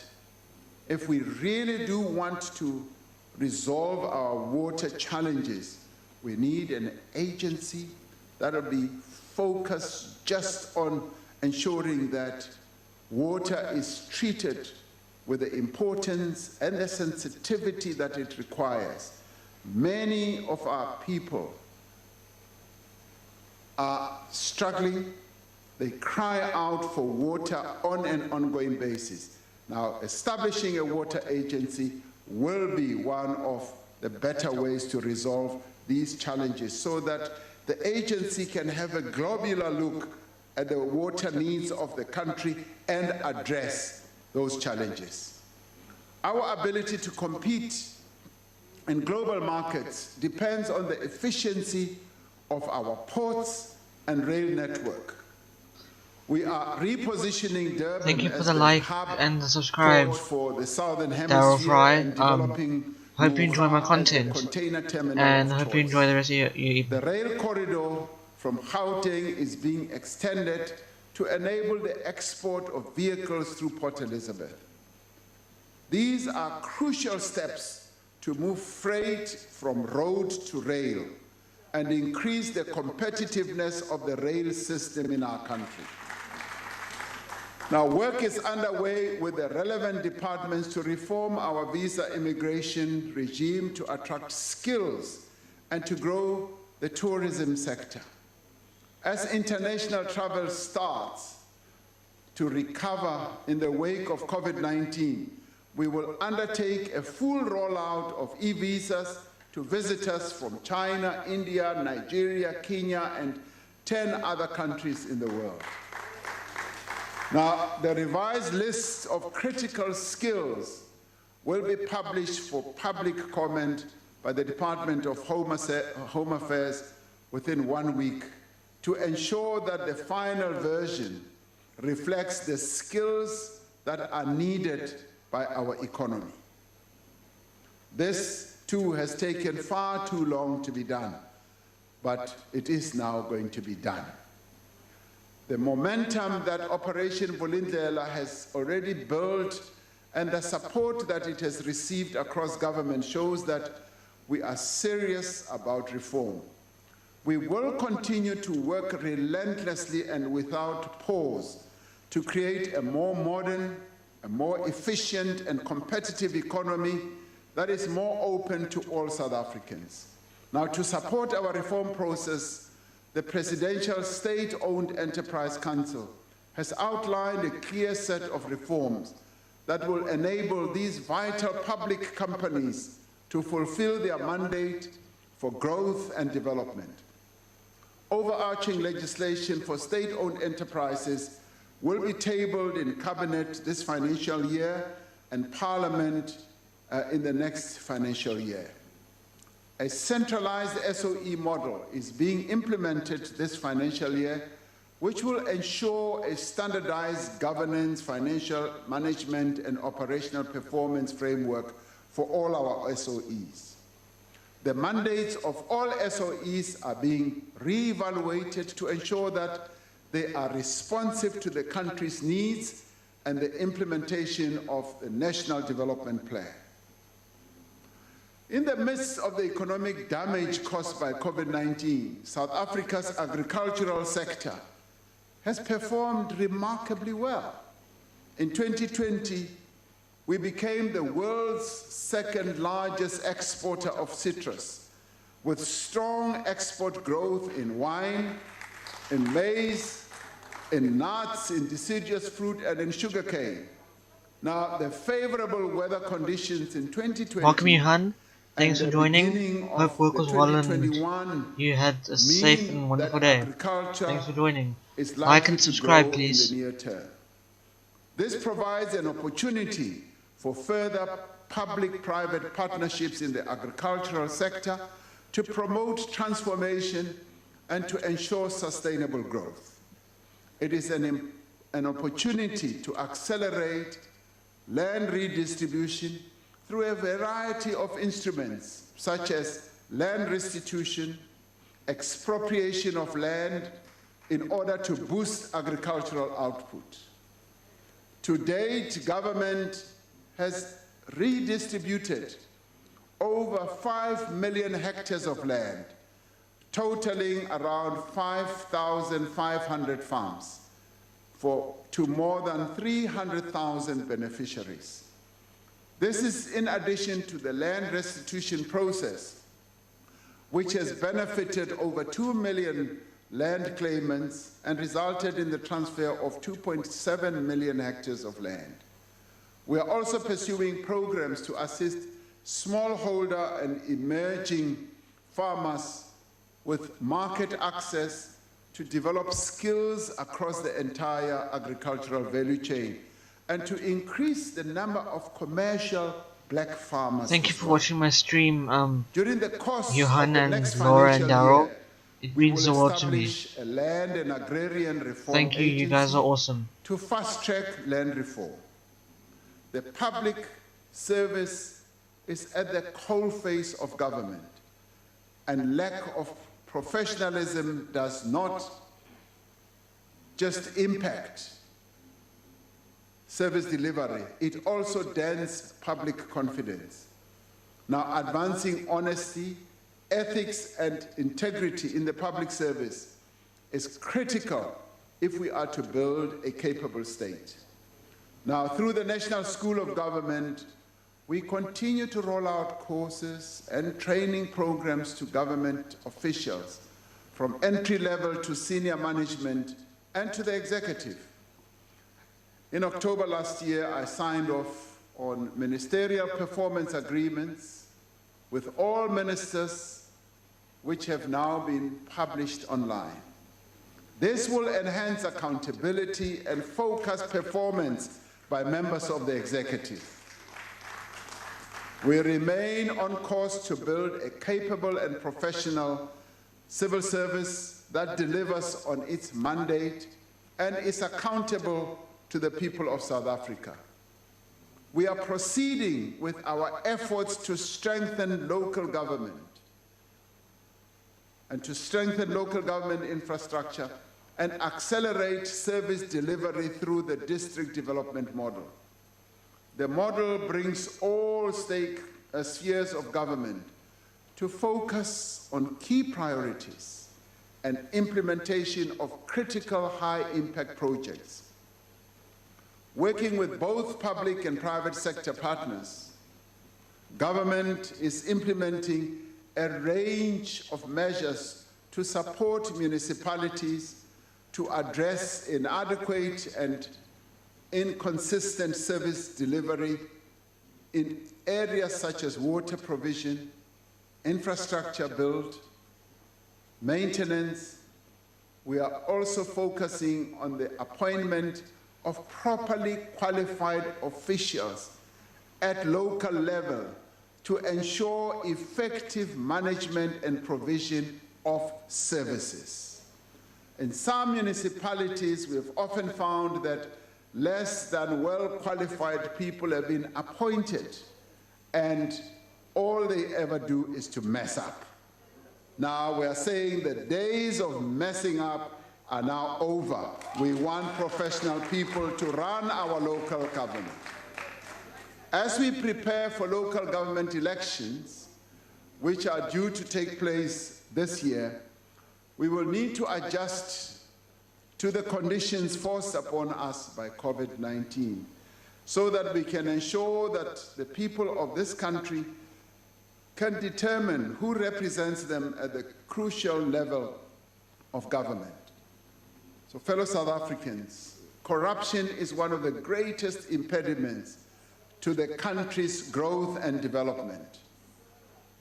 if we really do want to resolve our water challenges, we need an agency that will be focused just on ensuring that water is treated with the importance and the sensitivity that it requires. Many of our people are struggling. They cry out for water on an ongoing basis. Now, establishing a water agency will be one of the better ways to resolve these challenges so that the agency can have a globular look at the water needs of the country and address those challenges. Our ability to compete in global markets depends on the efficiency of our ports and rail network. We are repositioning Durban. Thank you for as the like hub and the subscribe. for the Southern Daryl Hemisphere Fry. and developing Hope you enjoy my Mufara as a content, container terminal and of hope you choice. enjoy the rest of your evening. The rail corridor from Gauteng is being extended to enable the export of vehicles through Port Elizabeth. These are crucial steps to move freight from road to rail and increase the competitiveness of the rail system in our country. Now, work is underway with the relevant departments to reform our visa immigration regime to attract skills and to grow the tourism sector. As international travel starts to recover in the wake of COVID-19, we will undertake a full rollout of e-visas to visitors from China, India, Nigeria, Kenya, and 10 other countries in the world. Now, the revised list of critical skills will be published for public comment by the Department of Home Affairs within 1 week to ensure that the final version reflects the skills that are needed by our economy. This, too, has taken far too long to be done, but it is now going to be done. The momentum that Operation Vulindlela has already built and the support that it has received across government shows that we are serious about reform. We will continue to work relentlessly and without pause to create a more modern, a more efficient and competitive economy that is more open to all South Africans. Now, to support our reform process, the Presidential State-Owned Enterprise Council has outlined a clear set of reforms that will enable these vital public companies to fulfill their mandate for growth and development. Overarching legislation for state-owned enterprises will be tabled in Cabinet this financial year and Parliament in the next financial year. A centralized SOE model is being implemented this financial year, which will ensure a standardized governance, financial management, and operational performance framework for all our SOEs. The mandates of all SOEs are being re-evaluated to ensure that they are responsive to the country's needs and the implementation of the National Development Plan. In the midst of the economic damage caused by COVID-19, South Africa's agricultural sector has performed remarkably well. In 2020, we became the world's second largest exporter of citrus, with strong export growth in wine, in maize, in nuts, in deciduous fruit, and in sugarcane. Now, the favorable weather conditions in 2020... Welcome, Johan. Thanks for joining. Hope work was well and you had a safe and wonderful day. Thanks for joining. Like and subscribe, please. This provides an opportunity for further public-private partnerships in the agricultural sector to promote transformation and to ensure sustainable growth. It is an opportunity to accelerate land redistribution through a variety of instruments, such as land restitution, expropriation of land, in order to boost agricultural output. To date, government has redistributed over 5 million hectares of land, totaling around 5,500 farms to more than 300,000 beneficiaries. This is in addition to the land restitution process, which has benefited over 2 million land claimants and resulted in the transfer of 2.7 million hectares of land. We are also pursuing programs to assist smallholder and emerging farmers with market access to develop skills across the entire agricultural value chain and to increase the number of commercial black farmers. Thank you for watching my stream, during the course Johan of the and next Laura and financial Daryl. year, It we means the will world to me. establish a land and agrarian reform Thank you, you guys are awesome. to fast-track land reform. The public service is at the coalface of government, and lack of professionalism does not just impact service delivery, it also dents public confidence. Now, advancing honesty, ethics, and integrity in the public service is critical if we are to build a capable state. Now, through the National School of Government, we continue to roll out courses and training programs to government officials, from entry level to senior management and to the executive. In October last year, I signed off on ministerial performance agreements with all ministers, which have now been published online. This will enhance accountability and focus performance by members of the executive. We remain on course to build a capable and professional civil service that delivers on its mandate and is accountable to the people of South Africa. We are proceeding with our efforts to strengthen local government and to strengthen local government infrastructure and accelerate service delivery through the district development model. The model brings all spheres of government to focus on key priorities and implementation of critical high-impact projects. Working with both public and private sector partners, government is implementing a range of measures to support municipalities to address inadequate and inconsistent service delivery in areas such as water provision, infrastructure build, maintenance. We are also focusing on the appointment of properly qualified officials at local level to ensure effective management and provision of services. In some municipalities, we have often found that less than well-qualified people have been appointed, and all they ever do is to mess up. Now we are saying the days of messing up are now over. We want professional people to run our local government. As we prepare for local government elections, which are due to take place this year, we will need to adjust to the conditions forced upon us by COVID-19 so that we can ensure that the people of this country can determine who represents them at the crucial level of government. So, fellow South Africans, corruption is one of the greatest impediments to the country's growth and development.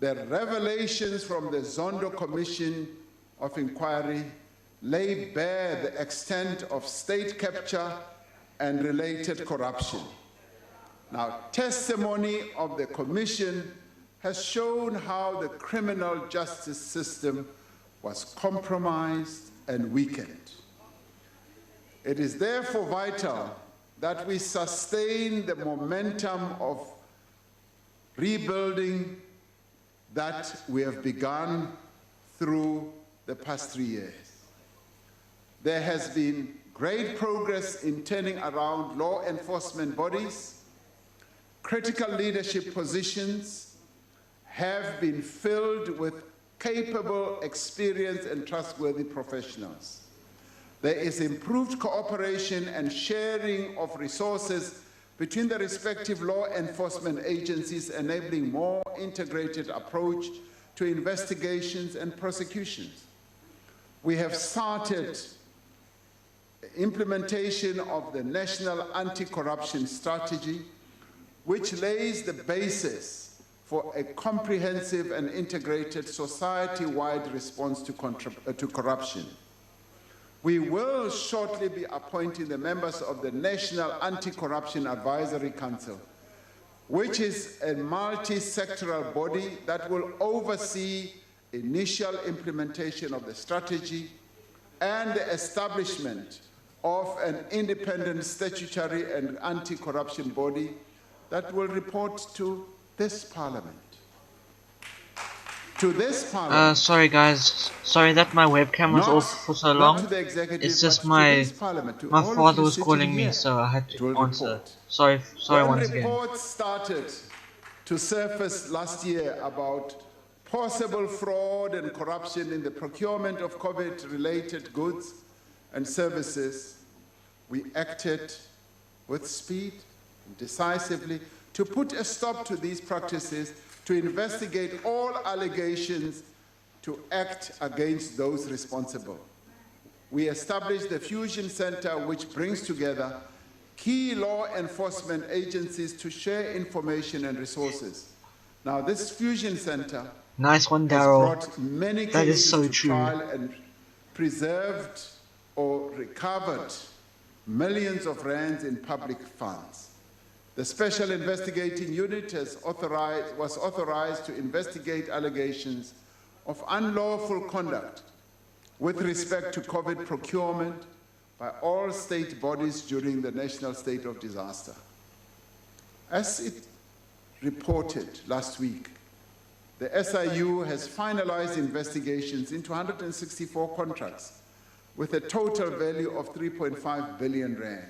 The revelations from the Zondo Commission of Inquiry lay bare the extent of state capture and related corruption. Now, testimony of the Commission has shown how the criminal justice system was compromised and weakened. It is therefore vital that we sustain the momentum of rebuilding that we have begun through the past 3 years. There has been great progress in turning around law enforcement bodies. Critical leadership positions have been filled with capable, experienced, and trustworthy professionals. There is improved cooperation and sharing of resources between the respective law enforcement agencies, enabling more integrated approach to investigations and prosecutions. We have started implementation of the National Anti-Corruption Strategy, which lays the basis for a comprehensive and integrated society-wide response to corruption. We will shortly be appointing the members of the National Anti-Corruption Advisory Council, which is a multi-sectoral body that will oversee initial implementation of the strategy and the establishment of an independent statutory and anti-corruption body that will report to this Parliament. To this Parliament. Sorry guys, sorry that my webcam was off for so long. It's just my father was calling me, so I had to answer. Sorry once again. Reports started to surface last year about possible fraud and corruption in the procurement of COVID-related goods and services, we acted with speed and decisively to put a stop to these practices, to investigate all allegations, to act against those responsible. We established the Fusion Center, which brings together key law enforcement agencies to share information and resources. Now, this Fusion Center nice one, Daryl. That is so true. And preserved or recovered millions of rands in public funds. The Special Investigating Unit was authorized to investigate allegations of unlawful conduct with respect to COVID procurement by all state bodies during the national state of disaster. As it reported last week, the SIU has finalized investigations into 164 contracts with a total value of 3.5 billion rand.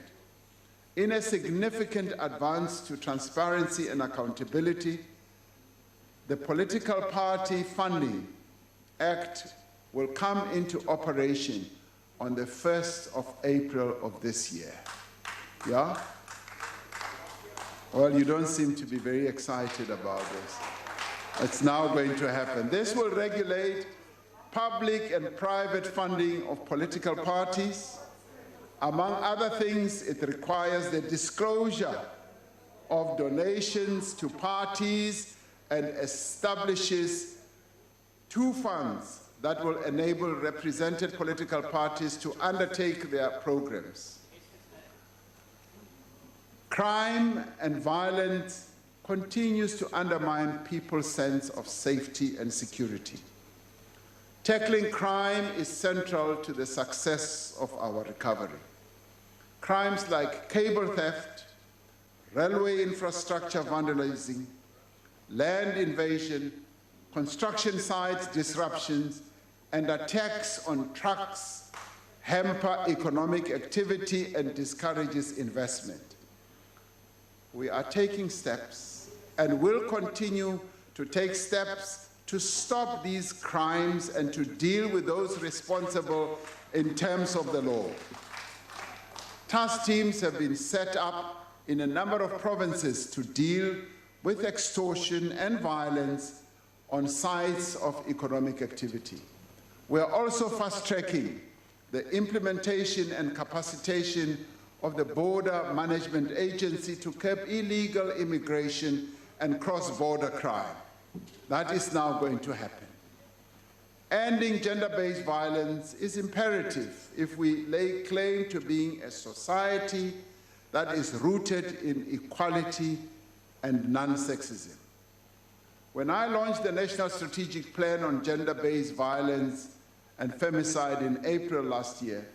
In a significant advance to transparency and accountability, the Political Party Funding Act will come into operation on the 1st of April of this year. Yeah? Well, you don't seem to be very excited about this. It's now going to happen. This will regulate public and private funding of political parties. Among other things, it requires the disclosure of donations to parties and establishes two funds that will enable represented political parties to undertake their programs. Crime and violence continues to undermine people's sense of safety and security. Tackling crime is central to the success of our recovery. Crimes like cable theft, railway infrastructure vandalism, land invasion, construction site disruptions, and attacks on trucks hamper economic activity and discourages investment. We are taking steps and will continue to take steps to stop these crimes and to deal with those responsible in terms of the law. Task teams have been set up in a number of provinces to deal with extortion and violence on sites of economic activity. We are also fast-tracking the implementation and capacitation of the Border Management Agency to curb illegal immigration and cross-border crime. That is now going to happen. Ending gender-based violence is imperative if we lay claim to being a society that is rooted in equality and non-sexism. When I launched the National Strategic Plan on Gender-Based Violence and Femicide in April last year,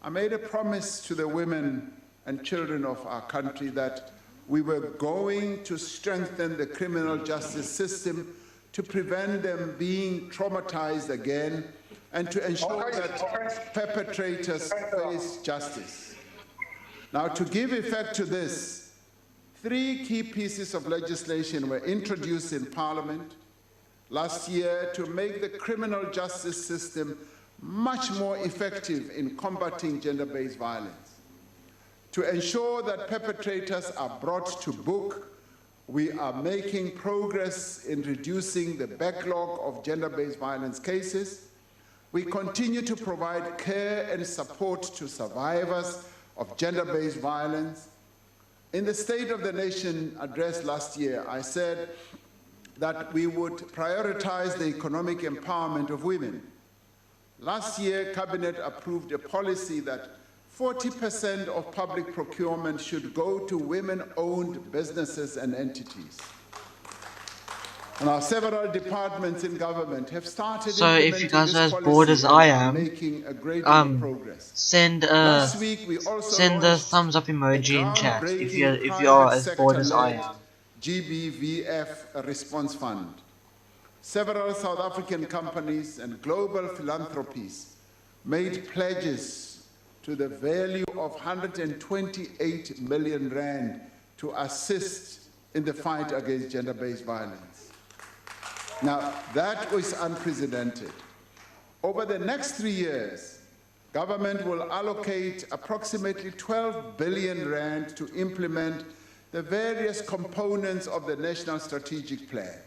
I made a promise to the women and children of our country that we were going to strengthen the criminal justice system to prevent them being traumatized again and to ensure that perpetrators face justice. Now, to give effect to this, 3 key pieces of legislation were introduced in Parliament last year to make the criminal justice system much more effective in combating gender-based violence. To ensure that perpetrators are brought to book, we are making progress in reducing the backlog of gender-based violence cases. We continue to provide care and support to survivors of gender-based violence. In the State of the Nation address last year, I said that we would prioritize the economic empowerment of women. Last year, Cabinet approved a policy that 40% of public procurement should go to women-owned businesses and entities. Now, several departments in government have started implementing if you guys are this as bored as I am, making a great deal of progress. send Last week, we also send the launched thumbs up emoji in chat if you groundbreaking are as bored private as I sector-led am. GBVF response fund. Several South African companies and global philanthropies made pledges to the value of 128 million rand to assist in the fight against gender-based violence. Now, that was unprecedented. Over the next 3 years, government will allocate approximately 12 billion rand to implement the various components of the National Strategic Plan.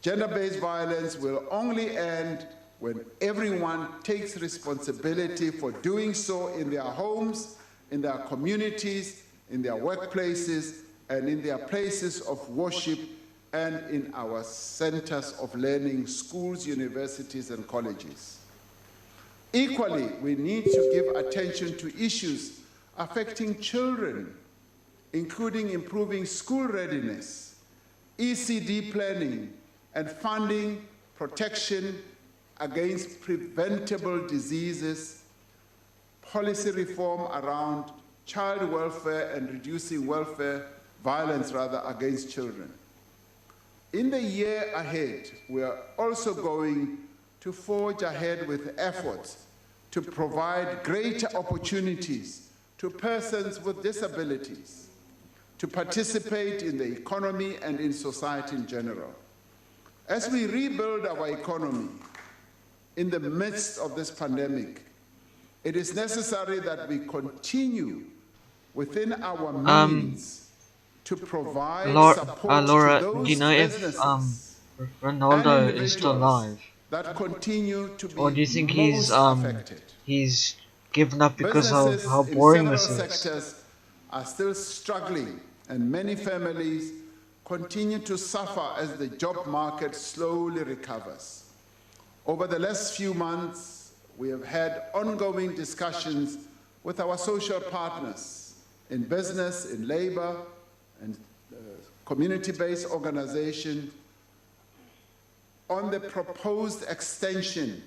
Gender-based violence will only end when everyone takes responsibility for doing so in their homes, in their communities, in their workplaces, and in their places of worship, and in our centers of learning, schools, universities, and colleges. Equally, we need to give attention to issues affecting children, including improving school readiness, ECD planning, and funding protection against preventable diseases, policy reform around child welfare and reducing violence against children. In the year ahead, we are also going to forge ahead with efforts to provide greater opportunities to persons with disabilities to participate in the economy and in society in general. As we rebuild our economy in the midst of this pandemic, it is necessary that we continue within our means to provide support Laura, to those do you know if businesses Ronaldo and is still alive? that continue to be Or do you think affected. he's given up because Businesses of how boring in this several is? sectors are still struggling, and many families continue to suffer as the job market slowly recovers. Over the last few months, we have had ongoing discussions with our social partners in business, in labor, and community-based organizations on the proposed extension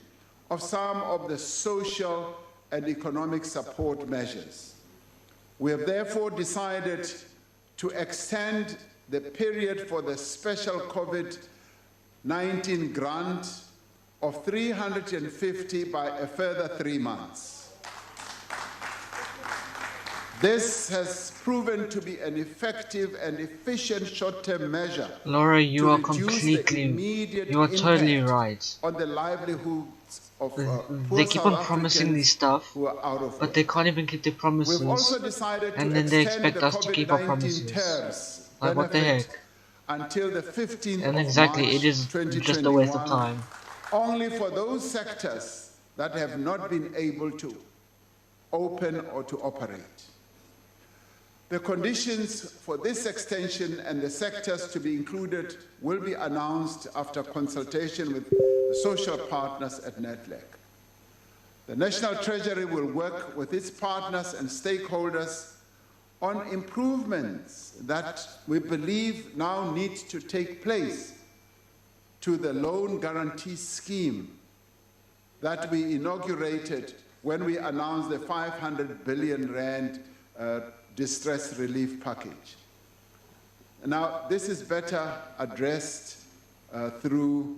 of some of the social and economic support measures. We have therefore decided to extend the period for the special COVID-19 grant of 350 by a further 3 months. This has proven to be an effective and efficient short-term measure. Laura, you are totally right. On the livelihoods of they keep on promising these stuff, who are out of but they can't even keep their promises. We've also decided and to then they extend expect the us to keep our promises. terms Like what the heck? Until the 15th And of exactly, March it is 2021, just a waste of time. only for those sectors that have not been able to open or to operate. The conditions for this extension and the sectors to be included will be announced after consultation with the social partners at NEDLAC. The National Treasury will work with its partners and stakeholders on improvements that we believe now need to take place to the loan guarantee scheme that we inaugurated when we announced the 500 billion rand distress relief package. Now, this is better addressed through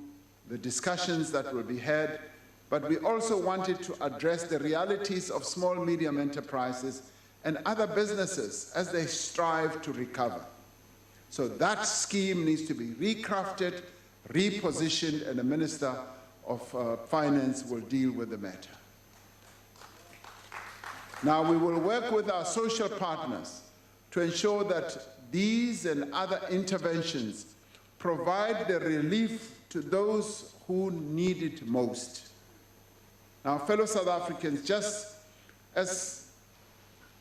the discussions that will be had, but we also wanted to address the realities of small, medium enterprises and other businesses as they strive to recover. So that scheme needs to be recrafted, repositioned, and the Minister of Finance will deal with the matter. Now we will work with our social partners to ensure that these and other interventions provide the relief to those who need it most. Now, fellow South Africans, just as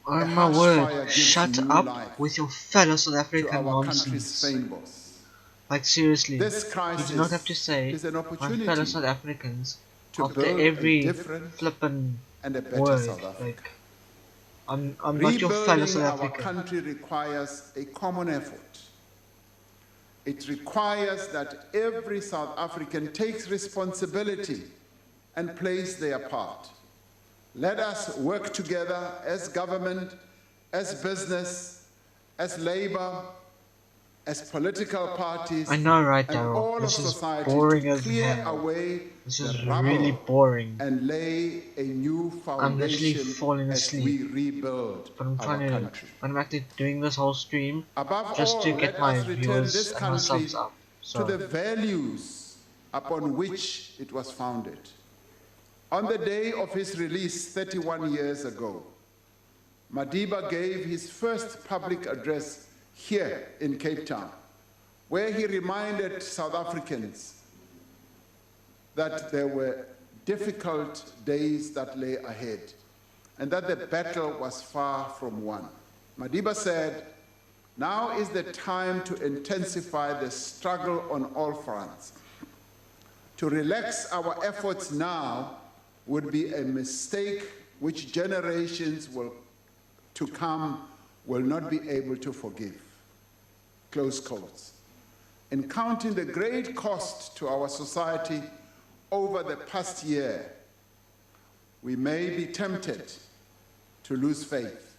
oh my word, shut up with your fellow South African nonsense. Like seriously, you do not have to say my fellow South Africans after every flippin' word. Like, I'm not your fellow South African. Our country requires a common effort. It requires that every South African takes responsibility and plays their part. Let us work together as government, as business, as labor, as political parties, I know, right, Daryl? This is boring as hell. This is really boring. And lay a new foundation. I'm literally falling asleep. We rebuild but I'm trying our country. I'm actually doing this whole stream Above just all, to get my viewers this and my subs up. So to the values upon which it was founded. On the day of his release 31 years ago, Madiba gave his first public address here in Cape Town, where he reminded South Africans that there were difficult days that lay ahead and that the battle was far from won. Madiba said, "Now is the time to intensify the struggle on all fronts. To relax our efforts now would be a mistake which generations to come will not be able to forgive." Close quotes. In counting the great cost to our society over the past year, we may be tempted to lose faith.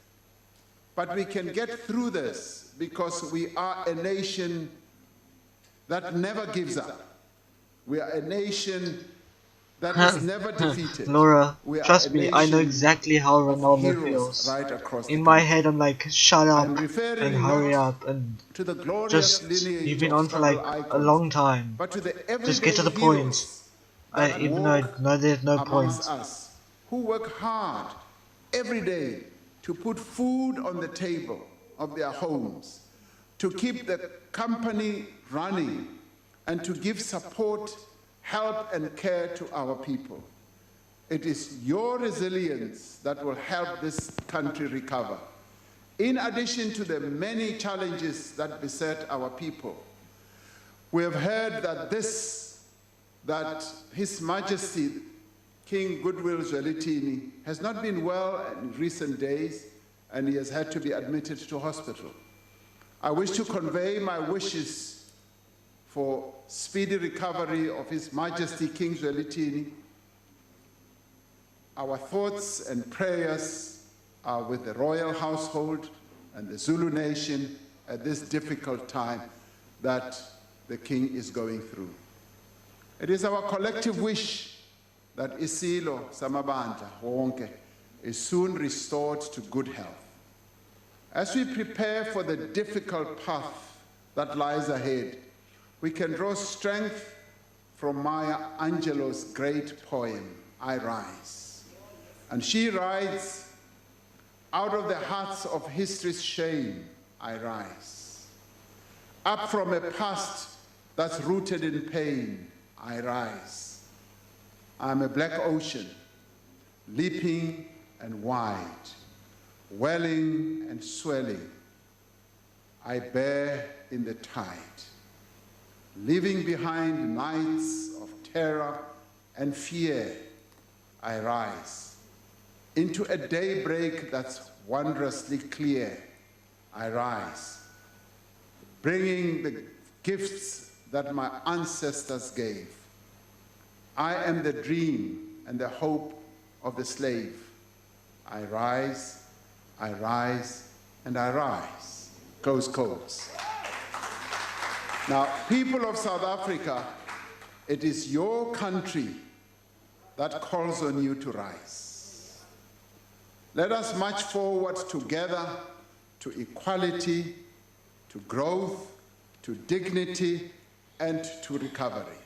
But we can get through this because we are a nation that never gives up. We are a nation that is never defeated. Laura, trust me, I know exactly how Ronaldo feels. Right in my head, I'm like, shut up and hurry up and just, you've been on for like a long time. Just get to the point. Even though I know there's no point. Us, who work hard every day to put food on the table of their homes, to keep the company running, and to give support, help and care to our people. It is your resilience that will help this country recover. In addition to the many challenges that beset our people, we have heard that His Majesty King Goodwill Zwelithini has not been well in recent days and he has had to be admitted to hospital. I wish to convey my wishes for speedy recovery of His Majesty King Zwelithini. Our thoughts and prayers are with the royal household and the Zulu nation at this difficult time that the King is going through. It is our collective wish that Isilo Samabandla wonke is soon restored to good health. As we prepare for the difficult path that lies ahead, we can draw strength from Maya Angelou's great poem, I Rise. And she writes, out of the hearts of history's shame, I rise. Up from a past that's rooted in pain, I rise. I'm a black ocean, leaping and wide, welling and swelling. I bear in the tide, leaving behind nights of terror and fear. I rise into a daybreak that's wondrously clear. I rise, bringing the gifts that my ancestors gave. I am the dream and the hope of the slave. I rise, and I rise. Close quotes. Now, people of South Africa, it is your country that calls on you to rise. Let us march forward together to equality, to growth, to dignity, and to recovery.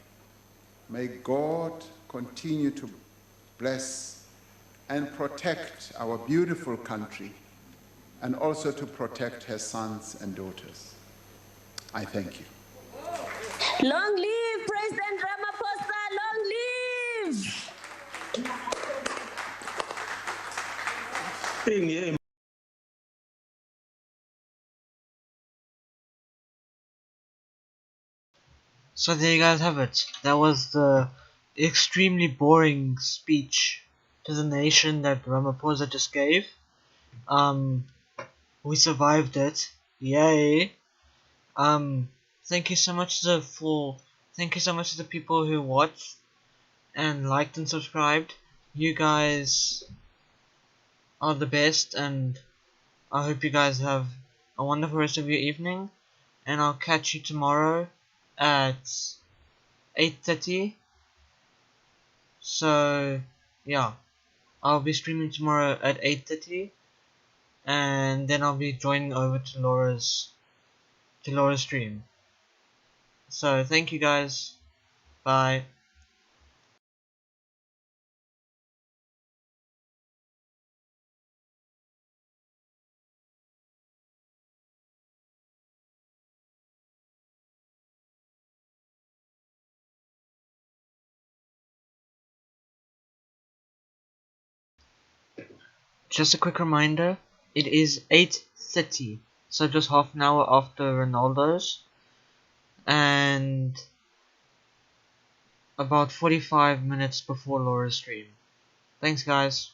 May God continue to bless and protect our beautiful country, and also to protect her sons and daughters. I thank you. Long live President Ramaphosa! Long live! So there you guys have it. That was the extremely boring speech to the nation that Ramaphosa just gave. We survived it. Yay. Thank you so much to the people who watched and liked and subscribed. You guys are the best, and I hope you guys have a wonderful rest of your evening, and I'll catch you tomorrow at 8:30. So yeah, I'll be streaming tomorrow at 8:30, and then I'll be joining over to Laura's stream. So thank you guys. Bye. Just a quick reminder, it is 8:30, so just half an hour after Ronaldo's, and about 45 minutes before Laura's stream. Thanks guys.